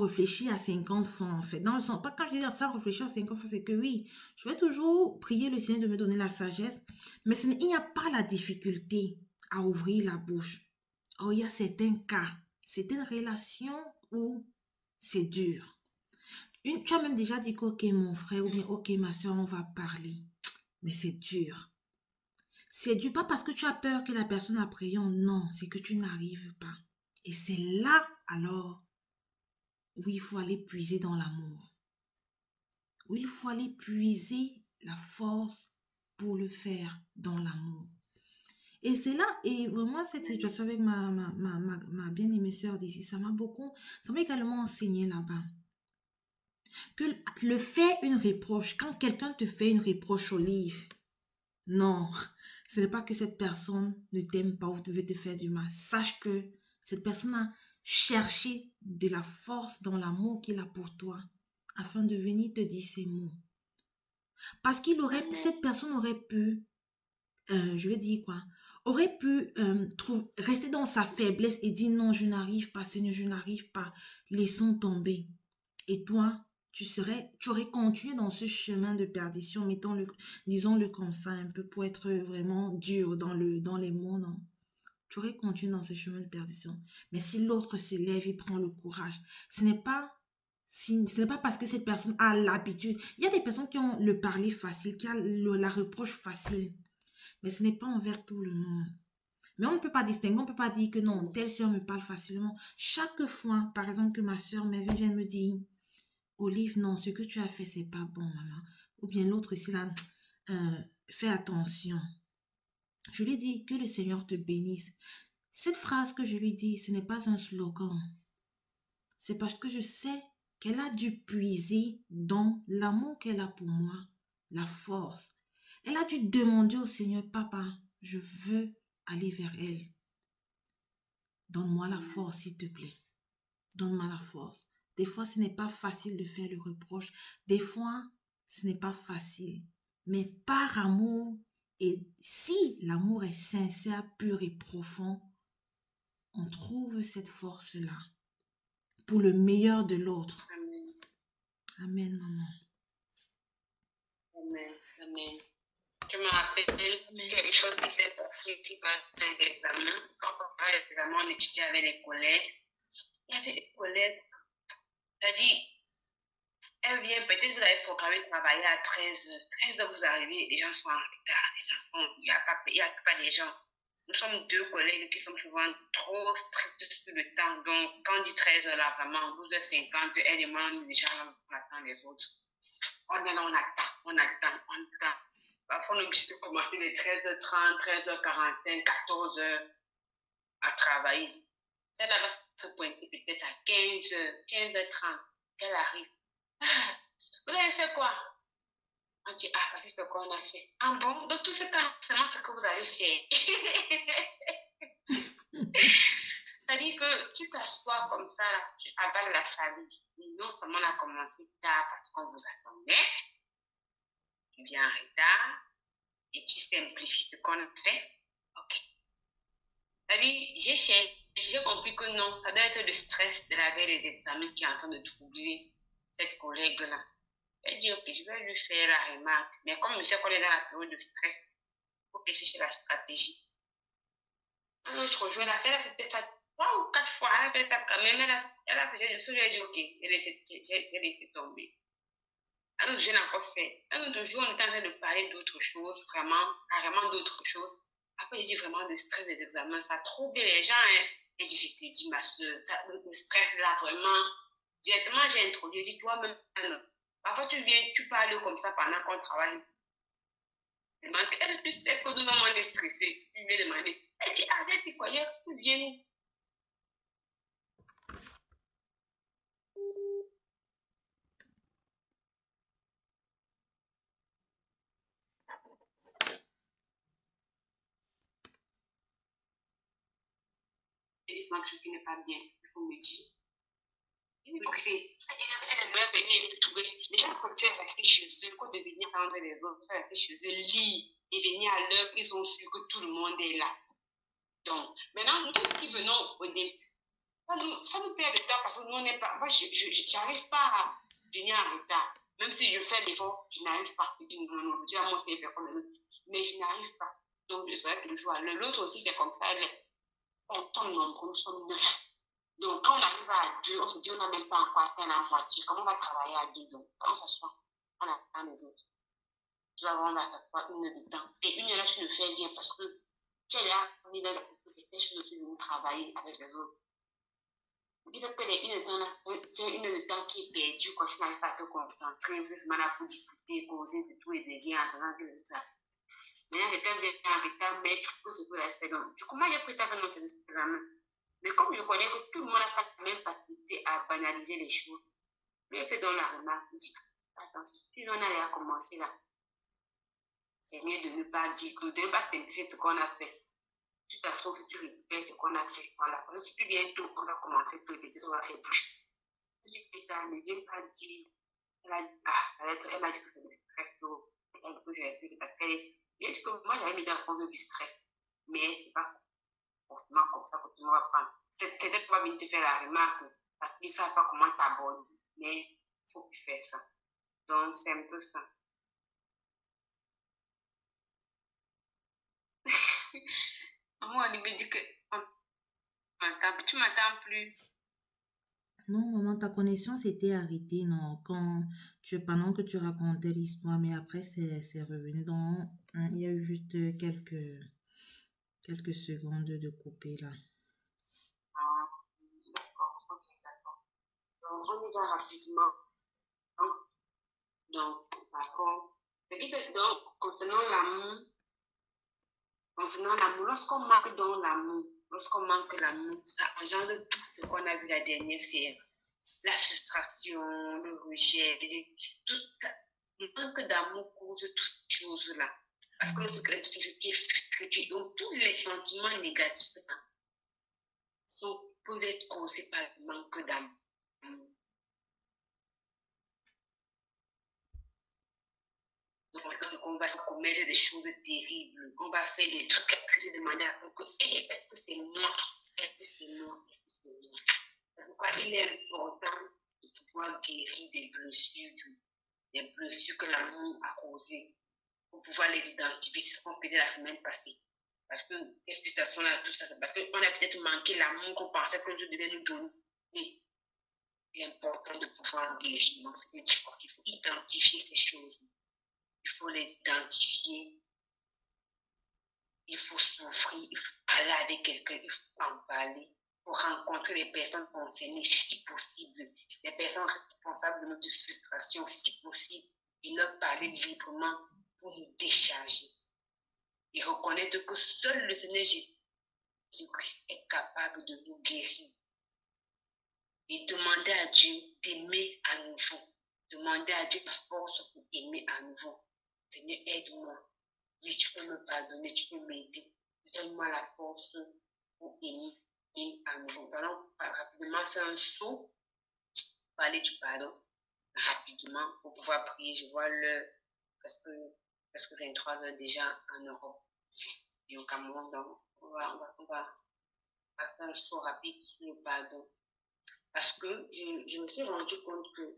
A: réfléchir à 50 fois en fait. Dans le sens, pas quand je dis sans réfléchir à 50 fois, c'est que oui, je vais toujours prier le Seigneur de me donner la sagesse, mais il n'y a pas la difficulté à ouvrir la bouche. Oh, il y a certains cas, certaines relations où c'est dur. Tu as même déjà dit que, ok, mon frère, ou bien, ok, ma soeur, on va parler. Mais c'est dur. C'est dur, pas parce que tu as peur que la personne appréhende, non, c'est que tu n'arrives pas. Et c'est là, alors, où il faut aller puiser dans l'amour. Où il faut aller puiser la force pour le faire dans l'amour. Et c'est là, et vraiment, cette situation avec ma bien-aimée soeur d'ici, ça m'a également enseigné là-bas. Que le faire une reproche, quand quelqu'un te fait une reproche Olive, non, ce n'est pas que cette personne ne t'aime pas ou veut te faire du mal. Sache que Cette personne a cherché de la force dans l'amour qu'il a pour toi afin de venir te dire ces mots. Parce cette personne aurait pu, je vais dire quoi, aurait pu rester dans sa faiblesse et dire non, je n'arrive pas, Seigneur, je n'arrive pas, laissons tomber. Et toi, tu aurais continué dans ce chemin de perdition, disons-le comme ça, un peu pour être vraiment dur dans les mots, non? Tu aurais continué dans ce chemin de perdition. Mais si l'autre se lève et prend le courage, ce n'est pas parce que cette personne a l'habitude. Il y a des personnes qui ont le parler facile, qui ont la reproche facile. Mais ce n'est pas envers tout le monde. Mais on ne peut pas distinguer, on ne peut pas dire que non, telle soeur me parle facilement. Chaque fois, par exemple, que ma soeur vient me dire, Olive, non, ce que tu as fait, c'est pas bon, maman. Ou bien l'autre ici, là, fais attention. Je lui dis que le Seigneur te bénisse. Cette phrase que je lui dis, ce n'est pas un slogan. C'est parce que je sais qu'elle a dû puiser dans l'amour qu'elle a pour moi, la force. Elle a dû demander au Seigneur, papa, je veux aller vers elle. Donne-moi la force, s'il te plaît. Donne-moi la force. Des fois, ce n'est pas facile de faire le reproche. Des fois, ce n'est pas facile. Mais par amour, et si l'amour est sincère, pur et profond, on trouve cette force-là pour le meilleur de l'autre.
B: Amen.
A: Amen, maman.
B: Amen. Amen. Je me rappelle quelque chose qui s'est passé ici pendant les examens. Quand on parlait des examens, on étudiait avec les collègues. Il y avait une collègue, elle a dit, elle vient, peut-être vous avez programmé de travailler à 13h. 13h, vous arrivez, les gens sont en retard. Il n'y a pas des gens. Nous sommes deux collègues qui sont souvent trop stricts sur le temps. Donc, quand on dit 13h, là, vraiment, 12h50, elle demande déjà, on attend les autres. On est là, on attend. Parfois, on est obligé de commencer les 13h30, 13h45, 14h à travailler. Elle va se pointer peut-être à 15h, 15h30. Elle arrive. Ah, vous avez fait quoi? On dit, ah, parce que c'est ce qu'on a fait. Ah bon? Donc, tout ce temps, c'est ce que vous avez fait. C'est-à-dire que tu t'assois comme ça, tu avales la famille. Non seulement on a commencé tard parce qu'on vous attendait, tu viens en retard et tu simplifies ce qu'on a fait. Ok. C'est-à-dire, j'ai compris que non, ça doit être le stress de la veille des examens qui est en train de troubler cette collègue-là. Elle dit, ok, je vais lui faire la remarque. Mais comme je sais qu'on est dans la période de stress, il faut que je cherche la stratégie. Un autre jour, elle a fait peut-être ça 3 ou 4 fois. Elle a fait ça quand même. Elle a fait ça. J'ai dit, ok, j'ai laissé tomber. Un autre jour, elle a encore fait. Un autre jour, on était en train de parler d'autres choses, carrément d'autres choses. Après, j'ai dit vraiment le stress des examens, ça trouble les gens. Hein. Et je t'ai dit, ma soeur, le stress là, vraiment, directement, j'ai introduit. J'ai dit, toi-même, parfois, tu parles comme ça pendant qu'on travaille. Elle, tu sais que nous, on est stressés. Tu lui demander. Elle dit, arrête, tu croyais, tu viens. Elle dit, quelque chose qui n'est pas bien, il faut me dire. Elle aimerait venir me trouver. Les gens préfèrent rester chez eux que de venir rendre les autres, rester chez eux, lire et venir à l'heure, ils sont sûrs que tout le monde est là. Donc, maintenant, nous qui venons au début, ça nous perd le temps parce que nous, on n'est pas. Moi, je n'arrive pas à venir en retard. Même si je fais l'effort, je n'arrive pas. Je dis non, je dis à moi, c'est faire comme l'autre. Mais je n'arrive pas. Donc, je serai toujours à l'heure. L'autre aussi, c'est comme ça. On tombe nombreux, nous sommes 9. Donc, quand on arrive à 2, on se dit, on n'a même pas encore atteint la moitié. Comment on va travailler à 2? Donc, quand on s'assoit, on attend les autres. Tu vas voir, on va s'asseoir 1 heure de temps. Et 1 heure là, tu le fais bien parce que tu es là, on est dans la tête que c'était, je suis venu travailler avec les autres. Ce qui fait que les 1 heure de temps là, c'est 1 heure de temps qui est perdu quand tu n'arrives pas à te concentrer. Vous êtes seulement là pour discuter, causer de tout et de rien, attendant que les autres. Maintenant, quelqu'un vient en retard, mais tout ce que vous avez fait. Donc, du coup, moi, j'ai pris ça comme c'est un examen. Mais comme je connais que tout le monde n'a pas la même facilité à banaliser les choses, lui, il fait dans la remarque, il dit, attends, si tu en as à commencer là, c'est mieux de ne pas dire, de ne pas simplifier ce qu'on a fait. Tu t'assois, si tu récupères ce qu'on a fait. Voilà. Parce que si tu viens tôt, on va commencer tôt, et on va faire plus. Si tu fais ça, ne viens pas dire, elle a dit que c'est du stress, elle peut je l'excuse parce qu'elle est. Je dis que moi, j'avais mis à cause du stress. Mais c'est pas forcément comme ça que tu vas prendre. C'est peut-être pas bien de faire la remarque parce qu'ils ne savent pas comment t'aborder. Mais il faut plus faire ça. Donc, c'est un peu ça. Moi, on me dit que tu m'entends plus.
A: Non, maman, ta connexion s'était arrêtée, non, pendant que tu racontais l'histoire, mais après, c'est revenu. Donc, il y a eu juste quelques secondes de coupé, là.
B: Ah, d'accord, ok, d'accord. Donc, on y va rapidement. Hein? Donc, d'accord. Ce qui fait donc, concernant l'amour, lorsqu'on manque dans l'amour, ça engendre tout ce qu'on a vu la dernière fois. La frustration, le rejet, tout ça. Le manque d'amour cause toutes ces choses-là. Parce que lorsque tu es frustré, donc tous les sentiments négatifs peuvent être causés par le manque d'amour. Donc, c'est qu'on va commettre des choses terribles. On va faire des trucs à se demander à que est-ce que c'est moi? Est-ce que c'est moi? Est-ce que c'est moi? C'est pourquoi il est important de pouvoir guérir des blessures que l'amour a causées, pour pouvoir les identifier. C'est ce qu'on faisait la semaine passée. Parce que ces frustrations-là, tout ça, c'est parce qu'on a peut-être manqué l'amour qu'on pensait que Dieu devait nous donner. Il est important de pouvoir guérir. Donc, c'est-à-dire qu'il faut identifier ces choses. Il faut les identifier. Il faut souffrir. Il faut parler avec quelqu'un. Il faut en parler. Il faut rencontrer les personnes concernées, si possible. Les personnes responsables de notre frustration, si possible. Et leur parler librement pour nous décharger. Et reconnaître que seul le Seigneur Jésus-Christ est capable de nous guérir. Et demander à Dieu d'aimer à nouveau. Demander à Dieu la force pour aimer à nouveau. Seigneur, aide-moi. Oui, tu peux me pardonner, tu peux m'aider. Donne-moi la force pour aimer à nouveau. Nous allons rapidement faire un saut, parler du pardon rapidement pour pouvoir prier. Je vois l'heure, presque 23 heures déjà en Europe et au Cameroun. Donc, on va faire un saut rapide sur le pardon. Parce que je me suis rendu compte que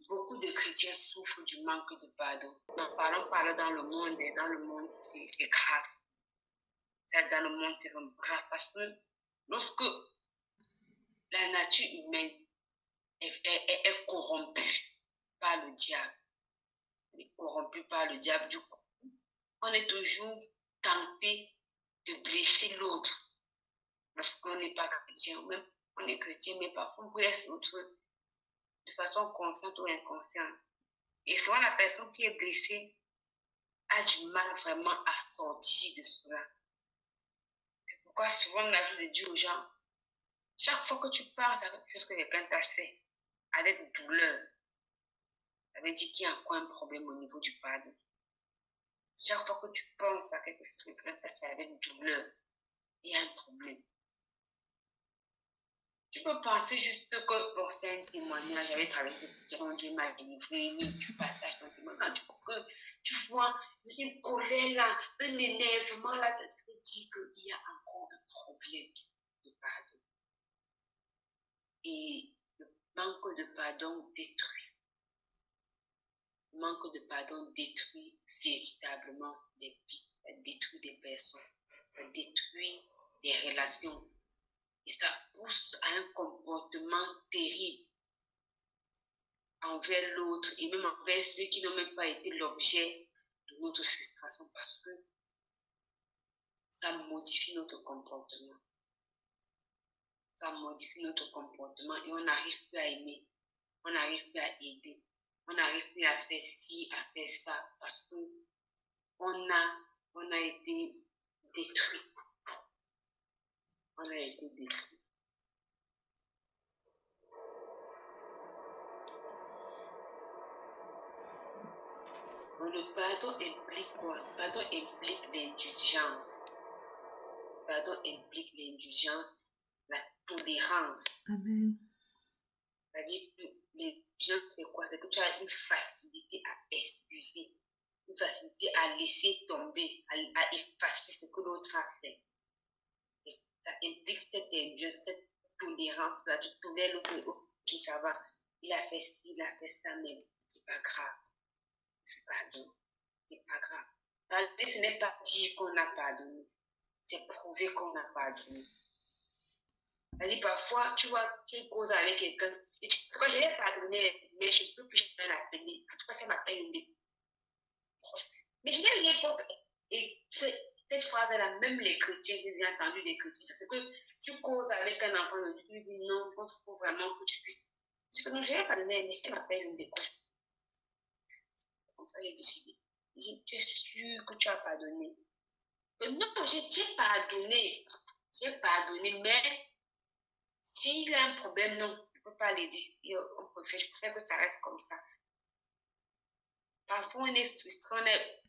B: beaucoup de chrétiens souffrent du manque de pardon. Donc, parlons dans le monde, et dans le monde, c'est grave. Dans le monde, c'est vraiment grave parce que lorsque la nature humaine est corrompue par le diable, du coup, on est toujours tenté de blesser l'autre lorsqu'on n'est pas chrétien, ou même on est chrétien, mais parfois on blesse l'autre de façon consciente ou inconsciente. Et souvent, la personne qui est blessée a du mal vraiment à sortir de cela. C'est pourquoi souvent on a vu de dire aux gens, chaque fois que tu penses à quelque chose que quelqu'un t'a fait avec douleur, ça veut dire qu'il y a encore un problème au niveau du pardon. Chaque fois que tu penses à quelque chose que quelqu'un t'a fait avec douleur, il y a un problème. Tu peux penser juste que bon, c'est un témoignage, j'avais traversé cette situation, Dieu m'a délivré, oui, tu partages ton témoignage. Tu vois une colère là, un énervement là, ça veut dire qu'il y a encore un problème de pardon. Et le manque de pardon détruit. Le manque de pardon détruit véritablement des vies, ça détruit des personnes, ça détruit des relations. Et ça pousse à un comportement terrible envers l'autre et même envers ceux qui n'ont même pas été l'objet de notre frustration parce que ça modifie notre comportement. Ça modifie notre comportement et on n'arrive plus à aimer, on n'arrive plus à aider, on n'arrive plus à faire ci, à faire ça parce que on a été détruit. On a été détruit. Donc, le pardon implique quoi? Le pardon implique l'indulgence. Le pardon implique l'indulgence, la tolérance.
A: Amen.
B: C'est-à-dire que l'indulgence, c'est quoi? C'est que tu as une facilité à excuser, une facilité à laisser tomber, à effacer ce que l'autre a fait. Et ça implique cette indulgence, cette tolérance-là. Tu tolères l'autre, ok, ça va. Il a fait ci, il a fait ça, mais c'est pas grave. C'est pardon. C'est pas grave. Pardonner, ce n'est pas dire qu'on a pardonné. C'est prouver qu'on a pardonné. C'est-à-dire, parfois, tu vois, tu causes avec quelqu'un, et tu dis, quand je l'ai pardonné, mais je ne peux plus jamais l'appeler. En tout cas, ça m'appelle une des proches. Mais je n'ai rien contre. Et cette phrase-là, même les chrétiens, j'ai entendu des chrétiens, c'est que tu causes avec un enfant, tu lui dis non, on trouve vraiment que tu puisses. C'est que non, je l'ai pardonné, mais ça m'appelle une des proches. Comme ça, j'ai décidé. J'ai dit, tu es sûr que tu as pardonné? Non, j'ai pardonné. J'ai pardonné, mais s'il a un problème, non, je ne peux pas l'aider. Je préfère que ça reste comme ça. Parfois, on est frustré,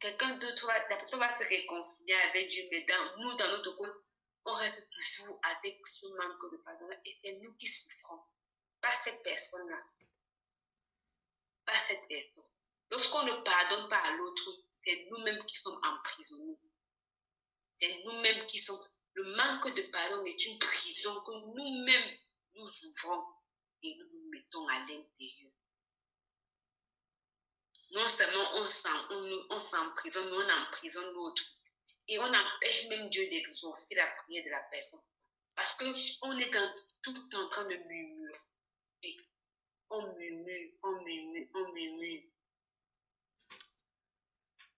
B: quelqu'un d'autre, la personne va se réconcilier avec Dieu, mais nous, dans notre côté, on reste toujours avec ce manque de pardon. Et c'est nous qui souffrons, pas cette personne-là. Pas cette personne. Lorsqu'on ne pardonne pas à l'autre, c'est nous-mêmes qui sommes emprisonnés. C'est nous-mêmes qui sommes. Le manque de pardon est une prison que nous-mêmes nous ouvrons et nous nous mettons à l'intérieur. Non seulement on s'emprisonne, mais on emprisonne l'autre. Et on empêche même Dieu d'exaucer la prière de la personne. Parce qu'on est tout en train de murmurer. On murmure, on murmure, on murmure.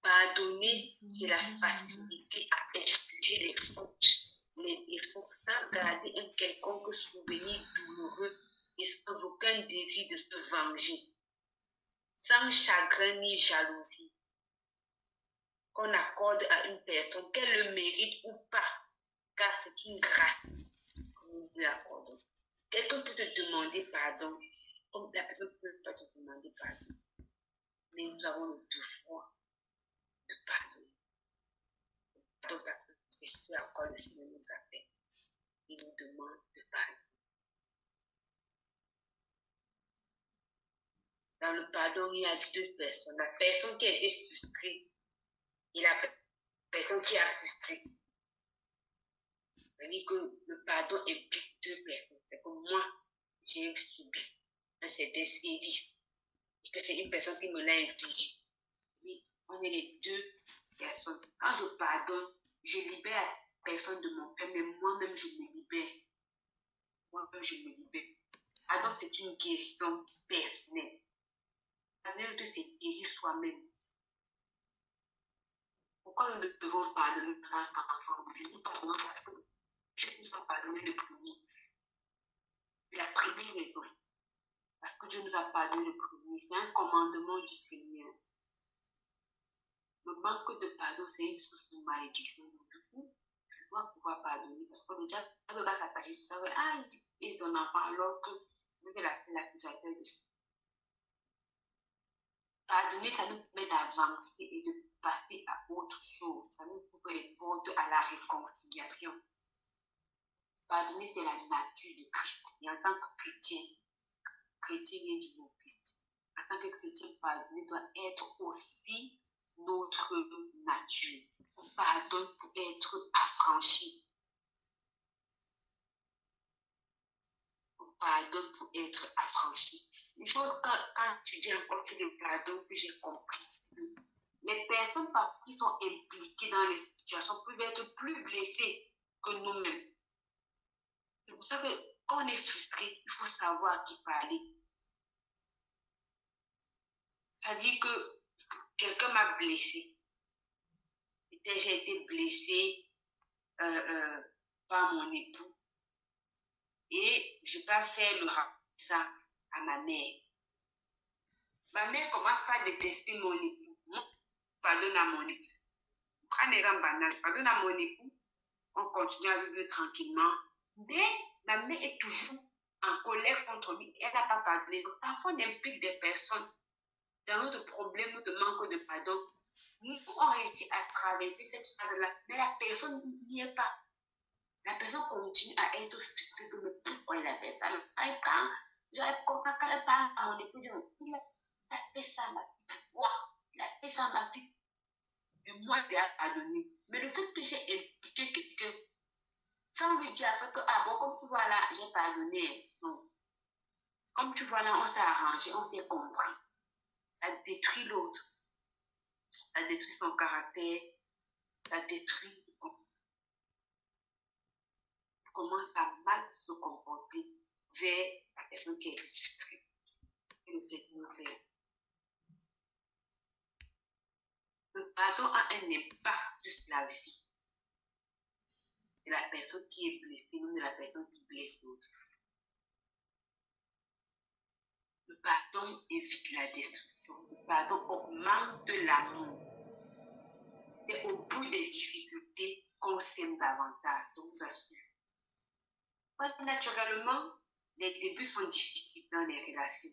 B: Pardonner, c'est la facilité à excuser les fautes, les défauts, sans garder un quelconque souvenir douloureux et sans aucun désir de se venger, sans chagrin ni jalousie, qu'on accorde à une personne, qu'elle le mérite ou pas, car c'est une grâce que nous lui accordons. Quelqu'un peut te demander pardon, comme la personne ne peut pas te demander pardon, mais nous avons le devoir de pardonner. Donc, parce que c'est ce à quoi le Seigneur nous appelle. Il nous demande de pardonner. Dans le pardon, il y a deux personnes. La personne qui a été frustrée et la personne qui a frustré. C'est-à-dire que le pardon implique deux personnes. C'est que moi, j'ai subi un certain sévice et que c'est une personne qui me l'a infligé. On est les deux personnes. Quand je pardonne, je libère la personne de mon père, mais moi-même, je me libère. Moi-même, je me libère. Pardon, c'est une guérison personnelle. Pardonner, c'est guérir soi-même. Pourquoi nous devons pardonner en tant qu'enfant? Nous pardonnons parce que Dieu nous a pardonné le premier. C'est la première raison. Parce que Dieu nous a pardonné le premier. C'est un commandement du Seigneur. Le manque de pardon, c'est une source de malédiction. Donc, du coup, tu dois pouvoir pardonner. Parce que déjà, elle ne va pas s'attacher sur ça. Ah, il dit, et ton enfant, alors que l'accusateur de fait. Pardonner, ça nous permet d'avancer et de passer à autre chose. Ça nous ouvre les portes à la réconciliation. Pardonner, c'est la nature de Christ. Et en tant que chrétien vient du mot Christ. En tant que chrétien, pardonner doit être aussi notre nature. On pardonne pour être affranchi. On pardonne pour être affranchi. Une chose, quand tu dis encore sur le pardon, que j'ai compris, les personnes qui sont impliquées dans les situations peuvent être plus blessées que nous-mêmes. C'est pour ça que quand on est frustré, il faut savoir à qui parler. C'est-à-dire que quelqu'un m'a blessé. Peut-être j'ai été blessée par mon époux. Et je n'ai pas fait le rapport ça à ma mère. Ma mère commence par détester mon époux. Moi, pardonne à mon époux. Prends un exemple banal. Pardonne à mon époux. On continue à vivre tranquillement. Mais ma mère est toujours en colère contre lui. Elle n'a pas pardonné. Donc, parfois, on implique des personnes dans notre problème, notre manque de pardon. Nous, on réussit à traverser cette phase-là. Mais la personne n'y est pas. La personne continue à être frustrée que mais pourquoi il a fait ça. Quand elle parle à mon époux, il a fait ça, ma fille. Pourquoi? Il a fait ça, ma fille. Et moi, il a pardonné. Mais le fait que j'ai impliqué quelqu'un, sans lui dire après que, ah bon, comme tu vois là, j'ai pardonné. Non. Comme tu vois là, on s'est arrangé, on s'est compris. Ça détruit l'autre. Ça détruit son caractère. Ça détruit. Commence à mal se comporter vers la personne qui est frustrée. Et c'est le pardon a un impact sur la vie de la personne qui est blessée ou de la personne qui blesse l'autre. Le pardon évite la destruction. Le pardon augmente l'amour. C'est au bout des difficultés qu'on s'aime davantage, je vous assure. Naturellement, les débuts sont difficiles dans les relations.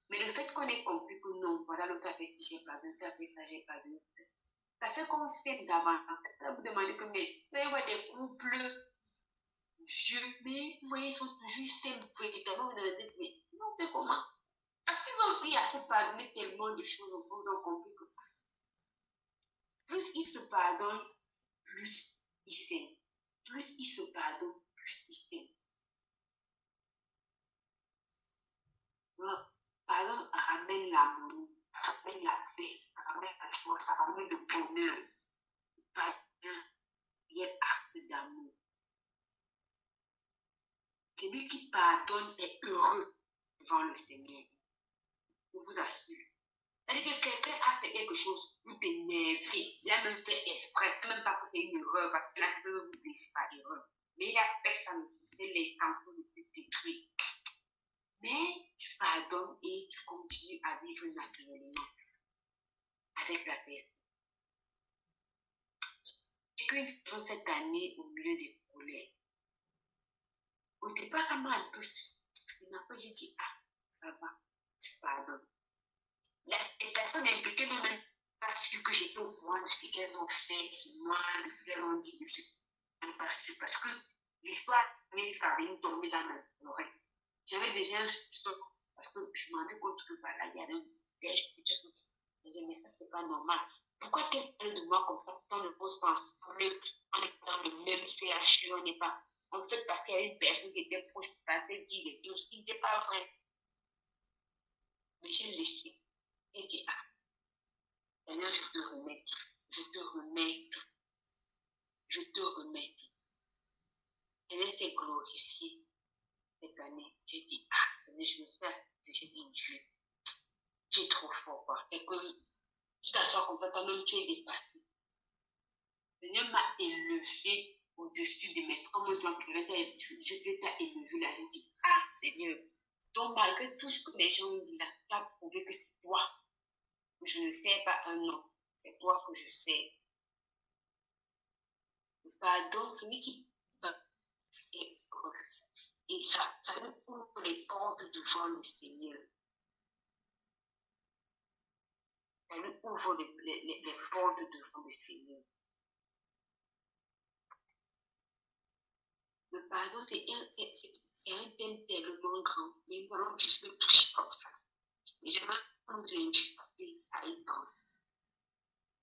B: Mais le fait qu'on ait compris que non, voilà, l'autre a fait ci, j'ai pardonné, l'autre a fait ça, j'ai pardonné, ça fait qu'on s'aime davantage. Là, vous demandez que, mais vous allez voir des couples vieux, mais vous voyez, ils sont toujours s'aiment véritablement. Vous demandez, mais ils ont fait comment? Parce qu'ils ont appris à se pardonner tellement de choses au bout, ils ont compris que plus ils se pardonnent, plus ils s'aiment. Plus ils se pardonnent, plus ils s'aiment. Pardon ramène l'harmonie, ramène la paix, ramène la joie, ça ramène le bonheur. Pardon, il est acte d'amour. Celui qui pardonne est heureux devant le Seigneur. Je vous assure. C'est-à-dire que quelqu'un a fait quelque chose, vous t'énervez. Il a même fait exprès. C'est même pas que c'est une erreur, parce que là, il peut vous blesser par erreur. Mais il a fait ça, c'est les temps pour le détruire. Mais tu pardonnes et tu continues à vivre naturellement avec la personne. Et que cette année, au milieu des colères, au départ, ça m'a un peu frustrée. Mais après, j'ai dit, ah, ça va, tu pardonnes. Les personnes impliquées n'ont même pas su que j'étais au courant de ce qu'elles ont fait sur moi, de ce qu'elles ont dit. Je n'ai même pas su parce que l'histoire n'est pas venue tomber dans mes oreilles. J'avais déjà un soupçon parce que je m'en rendais compte que voilà, il y avait des situations qui me disaient, mais ça, c'est pas normal. Pourquoi qu'elle parle de moi comme ça? On ne pose pas ensemble, on est dans le même CHU, on n'est pas. En fait, parce qu'il y a une personne qui était proche, parce qu'elle dit des choses qui n'étaient pas vraies. Mais j'ai laissé. Et dit, ah, Seigneur, je te remets tout. Je te remets tout. Je te remets tout. Seigneur, s'est glorifié cette année. J'ai dit, ah, Seigneur, je veux faire. J'ai dit, Dieu, tu es trop fort, quoi. Et que tu t'assois complètement, même tu es dépassé. Seigneur m'a élevé au-dessus de mes... Comme Dieu t'a élevé là. J'ai dit, ah, Seigneur. Donc, malgré tout ce que les gens me disent là, tu as prouvé que c'est toi. Je ne sais pas un nom. C'est toi que je sais. Pardon, celui qui et ça nous ouvre les portes devant le Seigneur. Ça nous ouvre les portes devant le Seigneur. Le pardon, c'est un thème tellement grand. Mais nous allons juste le toucher comme ça. Et je vais prendre l'inviter à y penser.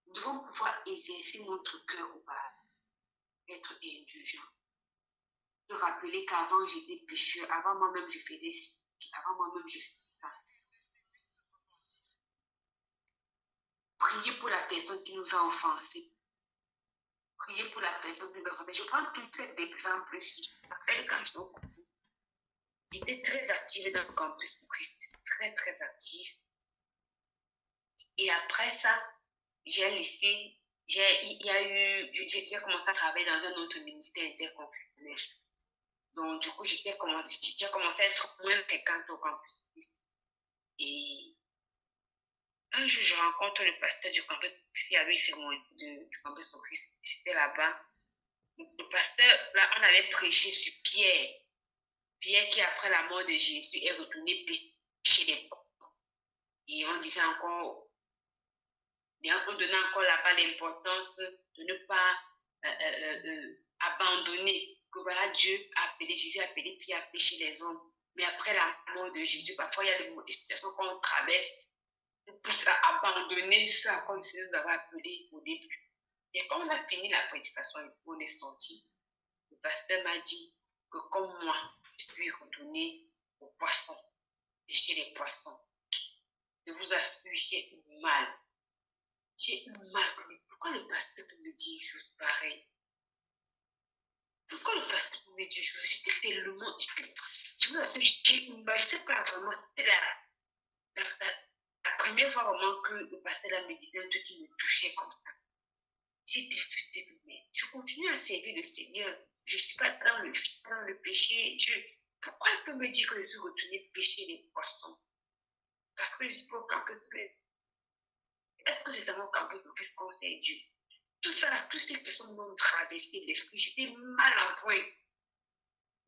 B: Nous devons pouvoir exercer notre cœur au pardon. Être indulgent. Se rappeler qu'avant j'étais pécheur, avant moi-même je faisais ci, avant moi-même je faisais ça. Priez pour la personne qui nous a offensés. Priez pour la personne qui nous a offensés. Je prends tout cet exemple ici. Je me rappelle quand j'étais très active dans le campus de Christ. Très, très active. Et après ça, j'ai commencé à travailler dans un autre ministère interconfessionnel. Donc, du coup, j'ai commencé à être moins fréquente au campus. Et un jour, je rencontre le pasteur du campus qui avait fait du campus au Christ. C'était là-bas. Le pasteur, là, on avait prêché sur Pierre. Pierre qui, après la mort de Jésus, est retourné chez les pauvres. Et on disait encore, on donnait encore là-bas l'importance de ne pas abandonner que voilà, Dieu a appelé, Jésus a appelé, puis a péché les hommes. Mais après la mort de Jésus, parfois il y a des situations qu'on traverse, nous poussent à abandonner ce à quoi le Seigneur nous avait appelé au début. Et quand on a fini la prédication et on est sorti, le pasteur m'a dit que comme moi, je suis retourné aux poissons, pêcher les poissons. Je vous assure, j'ai eu mal. J'ai eu mal. Pourquoi le pasteur peut me dire une chose pareille? Pourquoi le pasteur peut me dire une chose? J'étais tellement... Je vous assure, j'ai eu mal. Je ne sais pas vraiment. C'était la première fois vraiment que le pasteur a médité un truc qui me touchait comme ça. J'ai défusé, mais je continue à servir le Seigneur. Je ne suis pas dans le péché. Pourquoi il peut me dire que je suis retourné pêcher les poissons? Parce que je suis au campus. Est-ce que c'est dans mon campus que je conseille Dieu? Tout ça, toutes ces personnes m'ont traversé l'esprit. J'étais mal en point.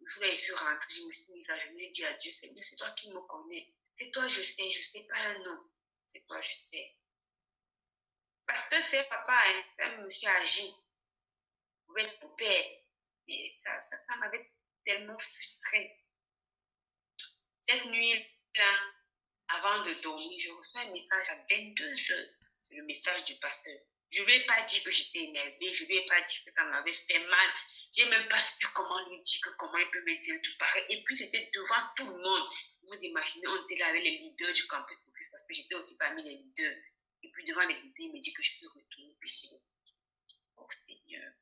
B: Je suis rentrée, je me suis mise à genoux et dit à Dieu, Seigneur, c'est toi qui me connais. C'est toi, je sais pas un nom. C'est toi, je sais. Parce que c'est papa, hein, c'est un monsieur âgé. Vous êtes mon père. Et ça m'avait tellement frustrée. Cette nuit-là, avant de dormir, je reçois un message à 22h. Le message du pasteur. Je ne lui ai pas dit que j'étais énervée. Je ne lui ai pas dit que ça m'avait fait mal. Je n'ai même pas su comment lui dire comment il peut me dire tout pareil. Et puis, c'était devant tout le monde. Vous imaginez, on était là avec les leaders du campus pour Christ, parce que j'étais aussi parmi les leaders. Et puis, devant les leaders, il me dit que je suis retournée pécher. Oh Seigneur.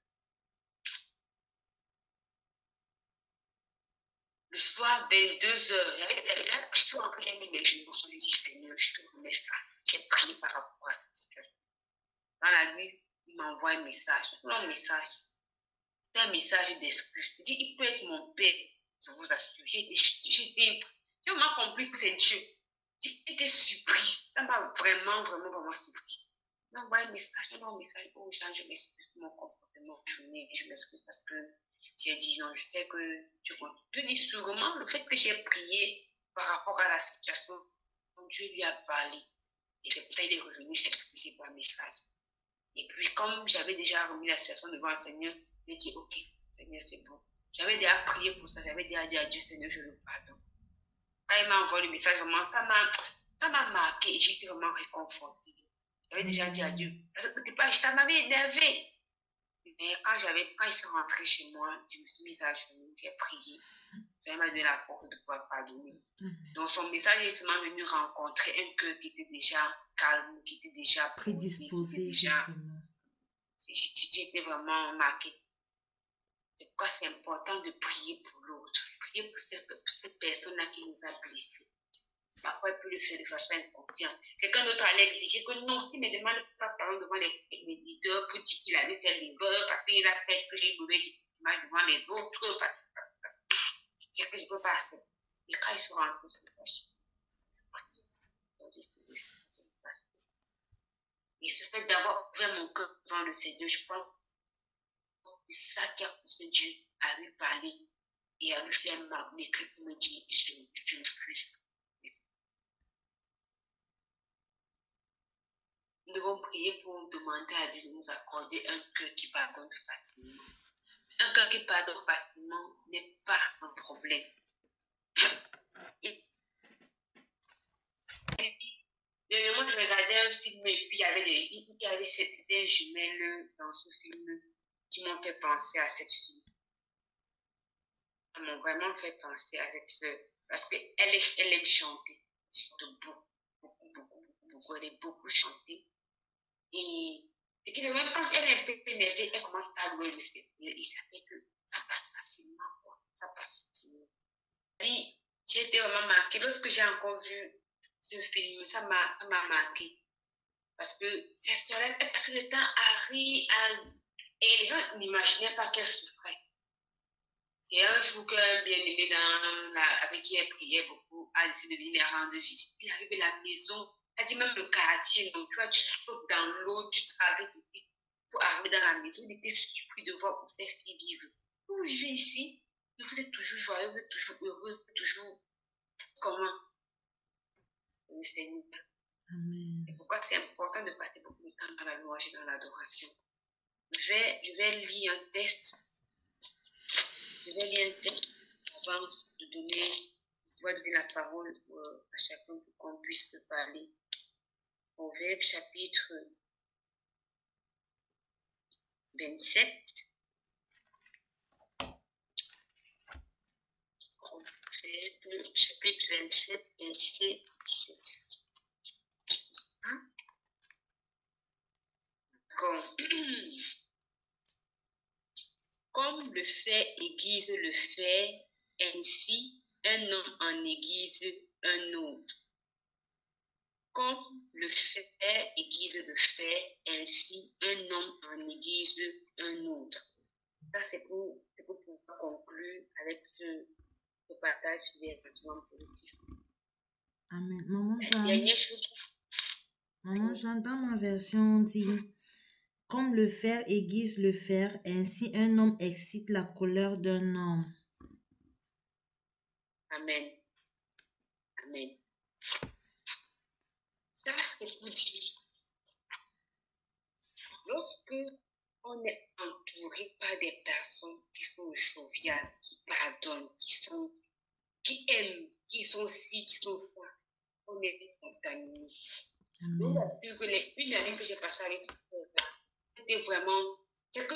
B: Le soir, 22h, je suis rentrée, j'ai mis mes genoux sur les Seigneur, je te remets ça. J'ai prié par rapport à cette situation. Dans la nuit, il m'envoie un message. Non, message. C'est un message d'excuse. Il dit, il peut être mon père, je vous assure. J'ai vraiment compris que c'est Dieu. J'étais surprise. Ça m'a vraiment surprise. Il m'envoie un message. Non, message. Oh, Jean, je m'excuse pour mon comportement. Je m'excuse parce que j'ai dit non, je sais que tu comptes. Je dis sûrement le fait que j'ai prié par rapport à la situation dont Dieu lui a parlé. Et c'est pour ça qu'il est revenu s'excuser par message. Et puis, comme j'avais déjà remis la situation devant le Seigneur, j'ai dit, ok, Seigneur, c'est bon. J'avais déjà prié pour ça, j'avais déjà dit à Dieu, Seigneur, je le pardonne. Quand il m'a envoyé le message, vraiment, ça m'a marqué et j'étais vraiment réconfortée. J'avais déjà dit à Dieu, ça m'avait énervé. Mais quand je suis rentrée chez moi, je me suis mise à genoux, j'ai prié. Ça m'a donné la force de pouvoir pardonner. Donc, son message est seulement venu rencontrer un cœur qui était déjà calme, qui était déjà
A: prédisposé, justement.
B: J'étais vraiment marquée. C'est pourquoi c'est important de prier pour l'autre. Prier pour cette personne-là qui nous a blessés. Parfois, il peut le faire de façon inconsciente. Quelqu'un d'autre allait exiger que non, s'il ne demande pas pardon devant les leaders pour dire qu'il avait fait l'erreur, parce qu'il a fait que j'ai une mauvaise image devant les autres, parce que c'est que je ne peux pas faire. Et quand ils sont rentrés sur le fâche, c'est parti. Et ce fait d'avoir ouvert mon cœur devant le Seigneur, je pense que c'est ça qui a poussé Dieu à lui parler et à lui faire m'écrire pour me dire je m'excuse. Nous devons prier pour demander à Dieu de nous accorder un cœur qui pardonne facilement. Un cœur qui pardonne facilement n'est pas un problème. Moi, je regardais un film et puis c'était un jumelle dans ce film qui m'ont fait penser à cette fille. Elles m'ont vraiment fait penser à cette sœur parce qu'elle aime chanter. Elle chante beaucoup. Elle aime beaucoup chanter. Et même quand elle est un peu énervée, elle commence à louer le Seigneur. Et ça fait que ça passe facilement, quoi. Ça passe facilement. J'ai été vraiment marquée. Lorsque j'ai encore vu ce film, ça m'a marqué. Parce que cette sœur-là, elle passait le temps à rire, et les gens n'imaginaient pas qu'elle souffrait. C'est un jour qu'un bien-aimé avec qui elle priait beaucoup a décidé de venir la rendre visite. Il arrive à la maison, elle dit même le quartier, donc tu vois, tu sautes dans l'eau, tu traverses ici pour arriver dans la maison. Il était surpris de voir où ces filles vivent. Vous vivez ici, mais vous êtes toujours joyeux, vous êtes toujours heureux, toujours comment? Le Seigneur.
A: Amen.
B: C'est pourquoi c'est important de passer beaucoup de temps dans la louange et dans l'adoration. Je vais lire un texte Je vais lire un texte avant de donner la parole à chacun pour qu'on puisse se parler. Proverbe chapitre 27. Proverbe chapitre 27, verset 17. Hein? Comme le fer aiguise le fer, ainsi un homme en aiguise un autre. Comme le fer aiguise le fer, ainsi un homme en aiguise un autre. Ça, c'est pour pouvoir conclure avec ce partage véritablement positif.
A: Amen. Maman
B: La
A: Jeanne,
B: dernière chose,
A: dans ma version, on dit, comme le fer aiguise le fer, ainsi un homme excite la colère d'un homme.
B: amen. Amen. Ça, c'est pour dire, lorsque on est entouré par des personnes qui sont joviales, qui pardonnent, qui aiment, qui sont ci, qui sont ça, on est contaminé. Je vous
A: Amen.
B: assure que une année que j'ai passée avec ce frère-là, c'était vraiment, c'est que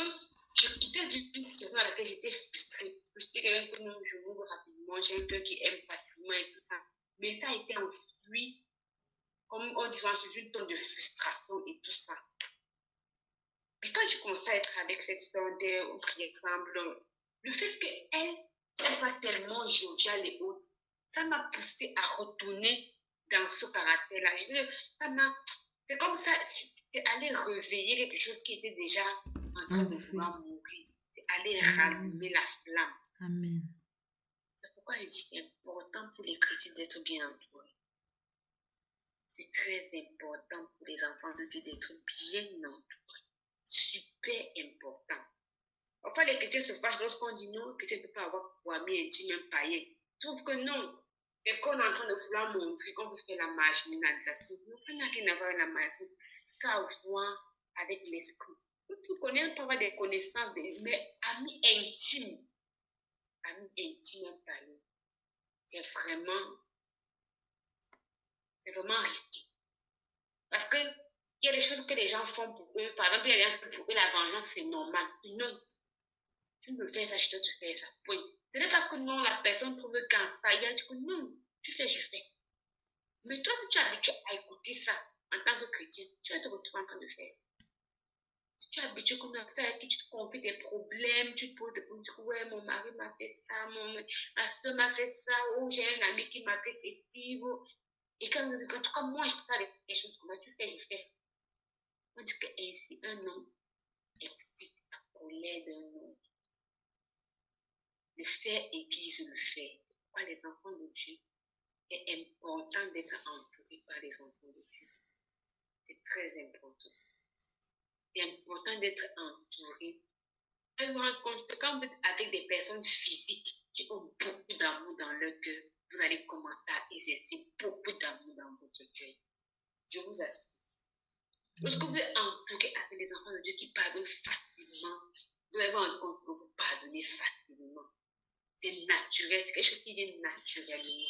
B: je quittais d'une situation dans laquelle j'étais frustrée. J'étais quelqu'un que non, je m'ouvre rapidement, j'ai un cœur qui aime facilement et tout ça. Mais ça a été enfui, comme on dit, sous une tonne de frustration et tout ça. Puis quand j'ai commencé à être avec cette soeur, on priait ensemble, le fait qu'elle soit tellement joviale et haute, ça m'a poussé à retourner dans ce caractère-là. Je dis, c'est comme ça, c'est aller réveiller quelque chose qui était déjà en train de vouloir mourir. C'est aller rallumer la flamme.
A: Amen.
B: C'est pourquoi je dis que c'est important pour les chrétiens d'être bien entourés. C'est très important pour les enfants de Dieu d'être bien entourés. Super important. Enfin, les chrétiens se fâchent lorsqu'on dit non, le chrétien ne peut pas avoir pour ami intime un païen. Je trouve que non. C'est qu'on est en train de vouloir montrer qu'on veut faire la marginalisation. Ça n'a rien à voir avec la marginalisation. Ça a à voir avec l'esprit. On peut connaître, on peut avoir des connaissances, mais amis intimes. Amis intimes un païen. C'est vraiment risqué. Parce que il y a des choses que les gens font pour eux. Par exemple, il y a des gens pour eux, la vengeance, c'est normal. Non. Tu me fais ça, je dois te faire ça. Point. Ce n'est pas que non, la personne trouve qu'en ça, il y a du coup, non, tu fais, je fais. Mais toi, si tu es habitué à écouter ça en tant que chrétien, tu vas te retrouver en train de faire ça. Si tu es habitué comme ça, que tu te confies tes problèmes, tu te poses des problèmes, tu dis, ouais, mon mari m'a fait ça, ma soeur m'a fait ça, ou j'ai un ami qui m'a fait ceci, et quand on dit, en tout cas, moi, je ne peux pas des choses comme ça, tu fais, je fais. On dit qu'ainsi, un homme excite la colère d'un homme. Le fer aiguise le fer. Pourquoi les enfants de Dieu, c'est important d'être entourés par les enfants de Dieu. C'est très important. C'est important d'être entouré. Vous vous rendez compte que quand vous êtes avec des personnes physiques qui ont beaucoup d'amour dans leur cœur, vous allez commencer à exercer beaucoup d'amour dans votre cœur. Je vous assure. Lorsque vous êtes entouré avec des enfants de Dieu qui pardonnent facilement, vous allez vous rendre compte que vous pardonnez facilement. C'est naturel, c'est quelque chose qui vient naturellement.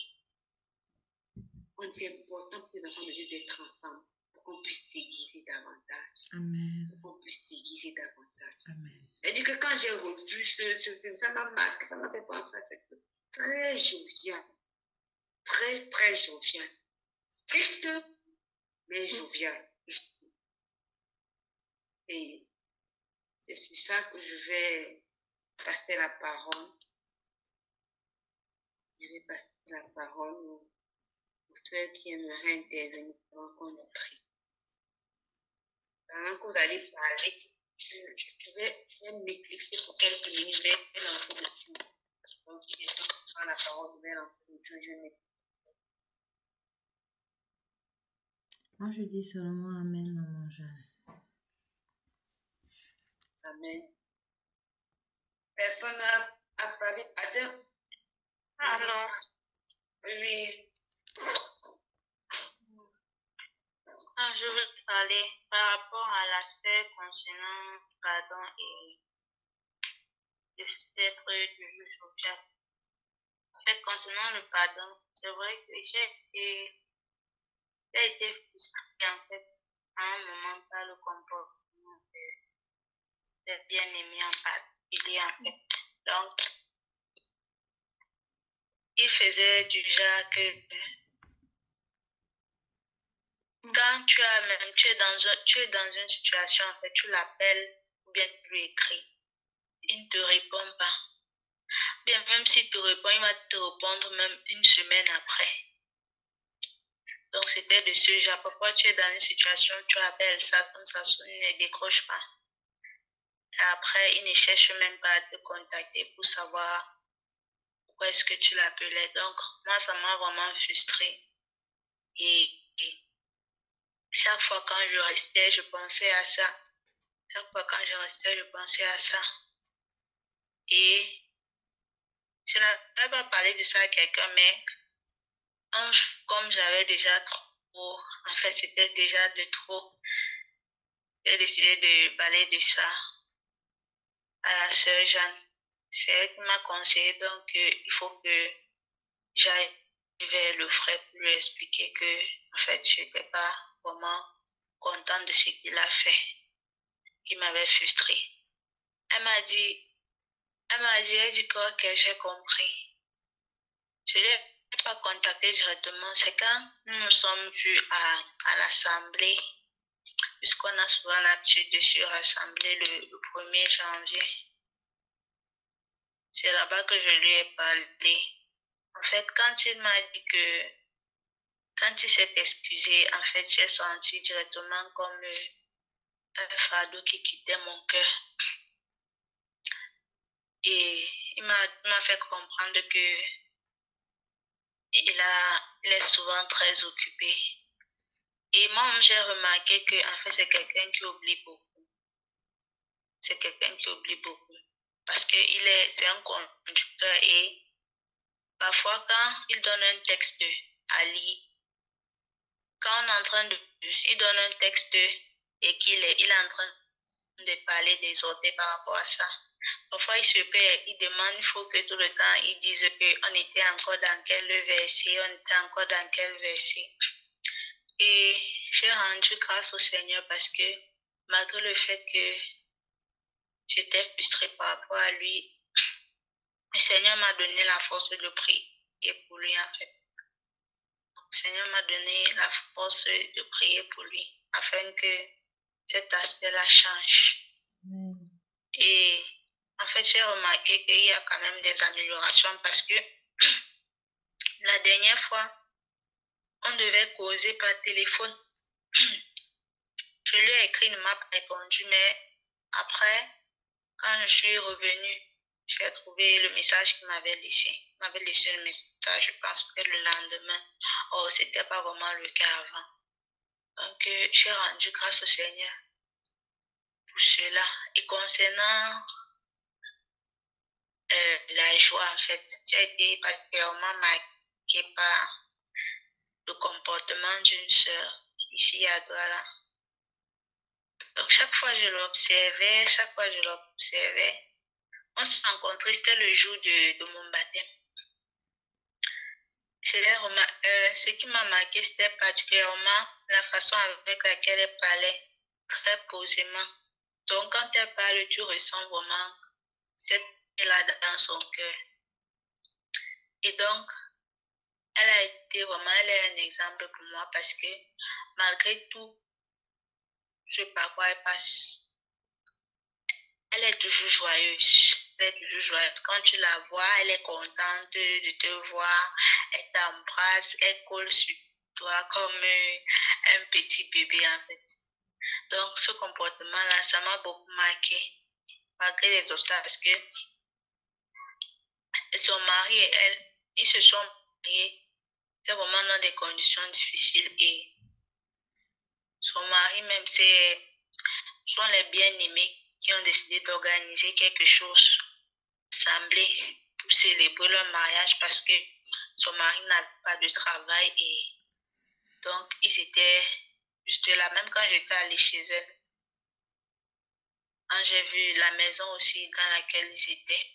B: C'est important pour les enfants de Dieu d'être ensemble pour qu'on puisse s'aiguiser davantage.
A: Amen.
B: Pour qu'on puisse s'aiguiser davantage.
A: Amen.
B: C'est-à-dire que quand j'ai revu ça m'a marqué, ça m'a fait penser à cette très jovial. Très, très jovial. Strict, mais jovial. Et c'est sur ça que je vais passer la parole. Je vais passer la parole aux ceux qui aimeraient intervenir avant qu'on ait pris. Pendant que vous allez parler, je vais m'éclipser pour quelques minutes, je vais lancer le Dieu. Donc, si quelqu'un prend la parole, je vais lancer le Dieu, je m'éclipse.
A: Moi, je dis seulement Amen, maman Jeanne.
B: Amen. Personne n'a parlé. Adam?
C: Alors,
B: Oui.
C: je veux parler par rapport à l'aspect concernant pardon d'être toujours jovial. En fait, concernant le pardon, c'est vrai que j'ai été frustrée en fait à un moment par le comportement de bien-aimé en particulier en fait. Donc, il faisait du genre que quand tu es dans une situation, en fait, tu l'appelles ou bien tu lui écris, il ne te répond pas. Bien, même s'il te répond, il va te répondre même une semaine après. Donc, c'était de ce genre. Parfois, tu es dans une situation, tu appelles ça, comme ça sonne, il ne décroche pas. Et après, il ne cherche même pas à te contacter pour savoir pourquoi est-ce que tu l'appelais. Donc, moi, ça m'a vraiment frustrée. Et chaque fois quand je restais, je pensais à ça. Chaque fois quand je restais, je pensais à ça. Et je n'avais pas parlé de ça à quelqu'un, mais un jour, comme j'avais déjà trop, en fait, c'était déjà de trop, j'ai décidé de parler de ça à la sœur Jeanne. C'est elle qui m'a conseillé, donc il faut que j'aille vers le frère pour lui expliquer que, en fait, je n'étais pas vraiment contente de ce qu'il a fait, qui m'avait frustrée. Elle dit quoi que j'ai compris. Je ne l'ai pas contacté directement. C'est quand nous nous sommes vus à l'assemblée, puisqu'on a souvent l'habitude de se rassembler le 1er janvier. C'est là-bas que je lui ai parlé. En fait, quand il m'a dit que, quand il s'est excusé, en fait, j'ai senti directement comme un fardeau qui quittait mon cœur. Et il m'a fait comprendre que il est souvent très occupé. Et moi, j'ai remarqué que, en fait, c'est quelqu'un qui oublie beaucoup. C'est quelqu'un qui oublie beaucoup. Parce que c'est un conducteur et parfois, quand il donne un texte à lire, quand on est en train il donne un texte et qu'il est en train de parler des autres par rapport à ça. Parfois, il se perd, il demande, il faut que tout le temps, il dise qu'on était encore dans quel verset, on était encore dans quel verset. Et j'ai rendu grâce au Seigneur parce que malgré le fait que j'étais frustrée par rapport à lui, le Seigneur m'a donné la force de prier pour lui en fait. Le Seigneur m'a donné la force de prier pour lui afin que cet aspect-là change. Et en fait, j'ai remarqué qu'il y a quand même des améliorations parce que la dernière fois, on devait causer par téléphone. Je lui ai écrit, il ne m'a pas répondu, mais après, quand je suis revenue, j'ai trouvé le message qu'il m'avait laissé. Il m'avait laissé le message, je pense que le lendemain. Oh, c'était pas vraiment le cas avant. Donc, j'ai rendu grâce au Seigneur pour cela. Et concernant la joie, en fait, j'ai été particulièrement marquée par le comportement d'une sœur ici à Douala. Donc, chaque fois que je l'observais, on s'est rencontrés, c'était le jour de mon baptême. Ce qui m'a marqué, c'était particulièrement la façon avec laquelle elle parlait, très posément. Donc, quand elle parle, tu ressens vraiment cette paix-là dans son cœur. Et donc, elle est un exemple pour moi parce que malgré tout ce par quoi elle passe, elle est toujours joyeuse. Elle est toujours joyeuse. Quand tu la vois, elle est contente de te voir. Elle t'embrasse, elle colle sur toi comme un petit bébé en fait. Donc, ce comportement-là, ça m'a beaucoup marqué. Malgré les obstacles, parce que son mari et elle, ils se sont mariés. C'est vraiment dans des conditions difficiles. Et son mari même, sont les bien-aimés qui ont décidé d'organiser quelque chose semblé pour célébrer leur mariage parce que son mari n'avait pas de travail et donc ils étaient juste là. Même quand j'étais allée chez elle, quand j'ai vu la maison aussi dans laquelle ils étaient,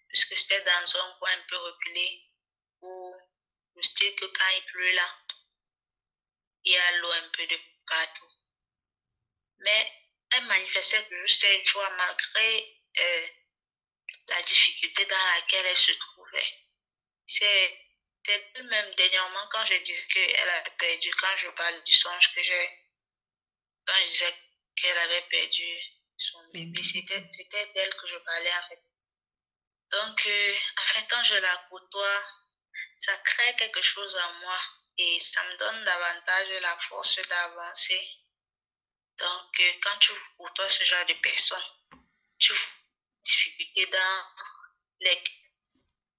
C: puisque c'était dans un coin un peu reculé, où le style que quand il pleut là, il y a l'eau un peu de partout. Mais elle manifestait toujours cette joie malgré la difficulté dans laquelle elle se trouvait. C'est elle-même dernièrement quand je disais qu'elle avait perdu, quand je parlais du songe que j'ai, quand je disais qu'elle avait perdu son bébé, c'était d'elle que je parlais en fait. Donc, en fait, quand je la côtoie, ça crée quelque chose en moi et ça me donne davantage la force d'avancer. Donc, quand tu côtoies ce genre de personnes, tu vois des difficultés dans les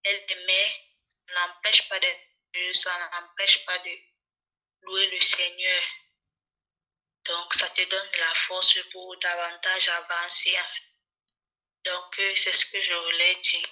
C: elle aimait, ça n'empêche pas d'être Dieu, ça n'empêche pas de louer le Seigneur. Donc, ça te donne de la force pour davantage avancer. Donc, c'est ce que je voulais dire.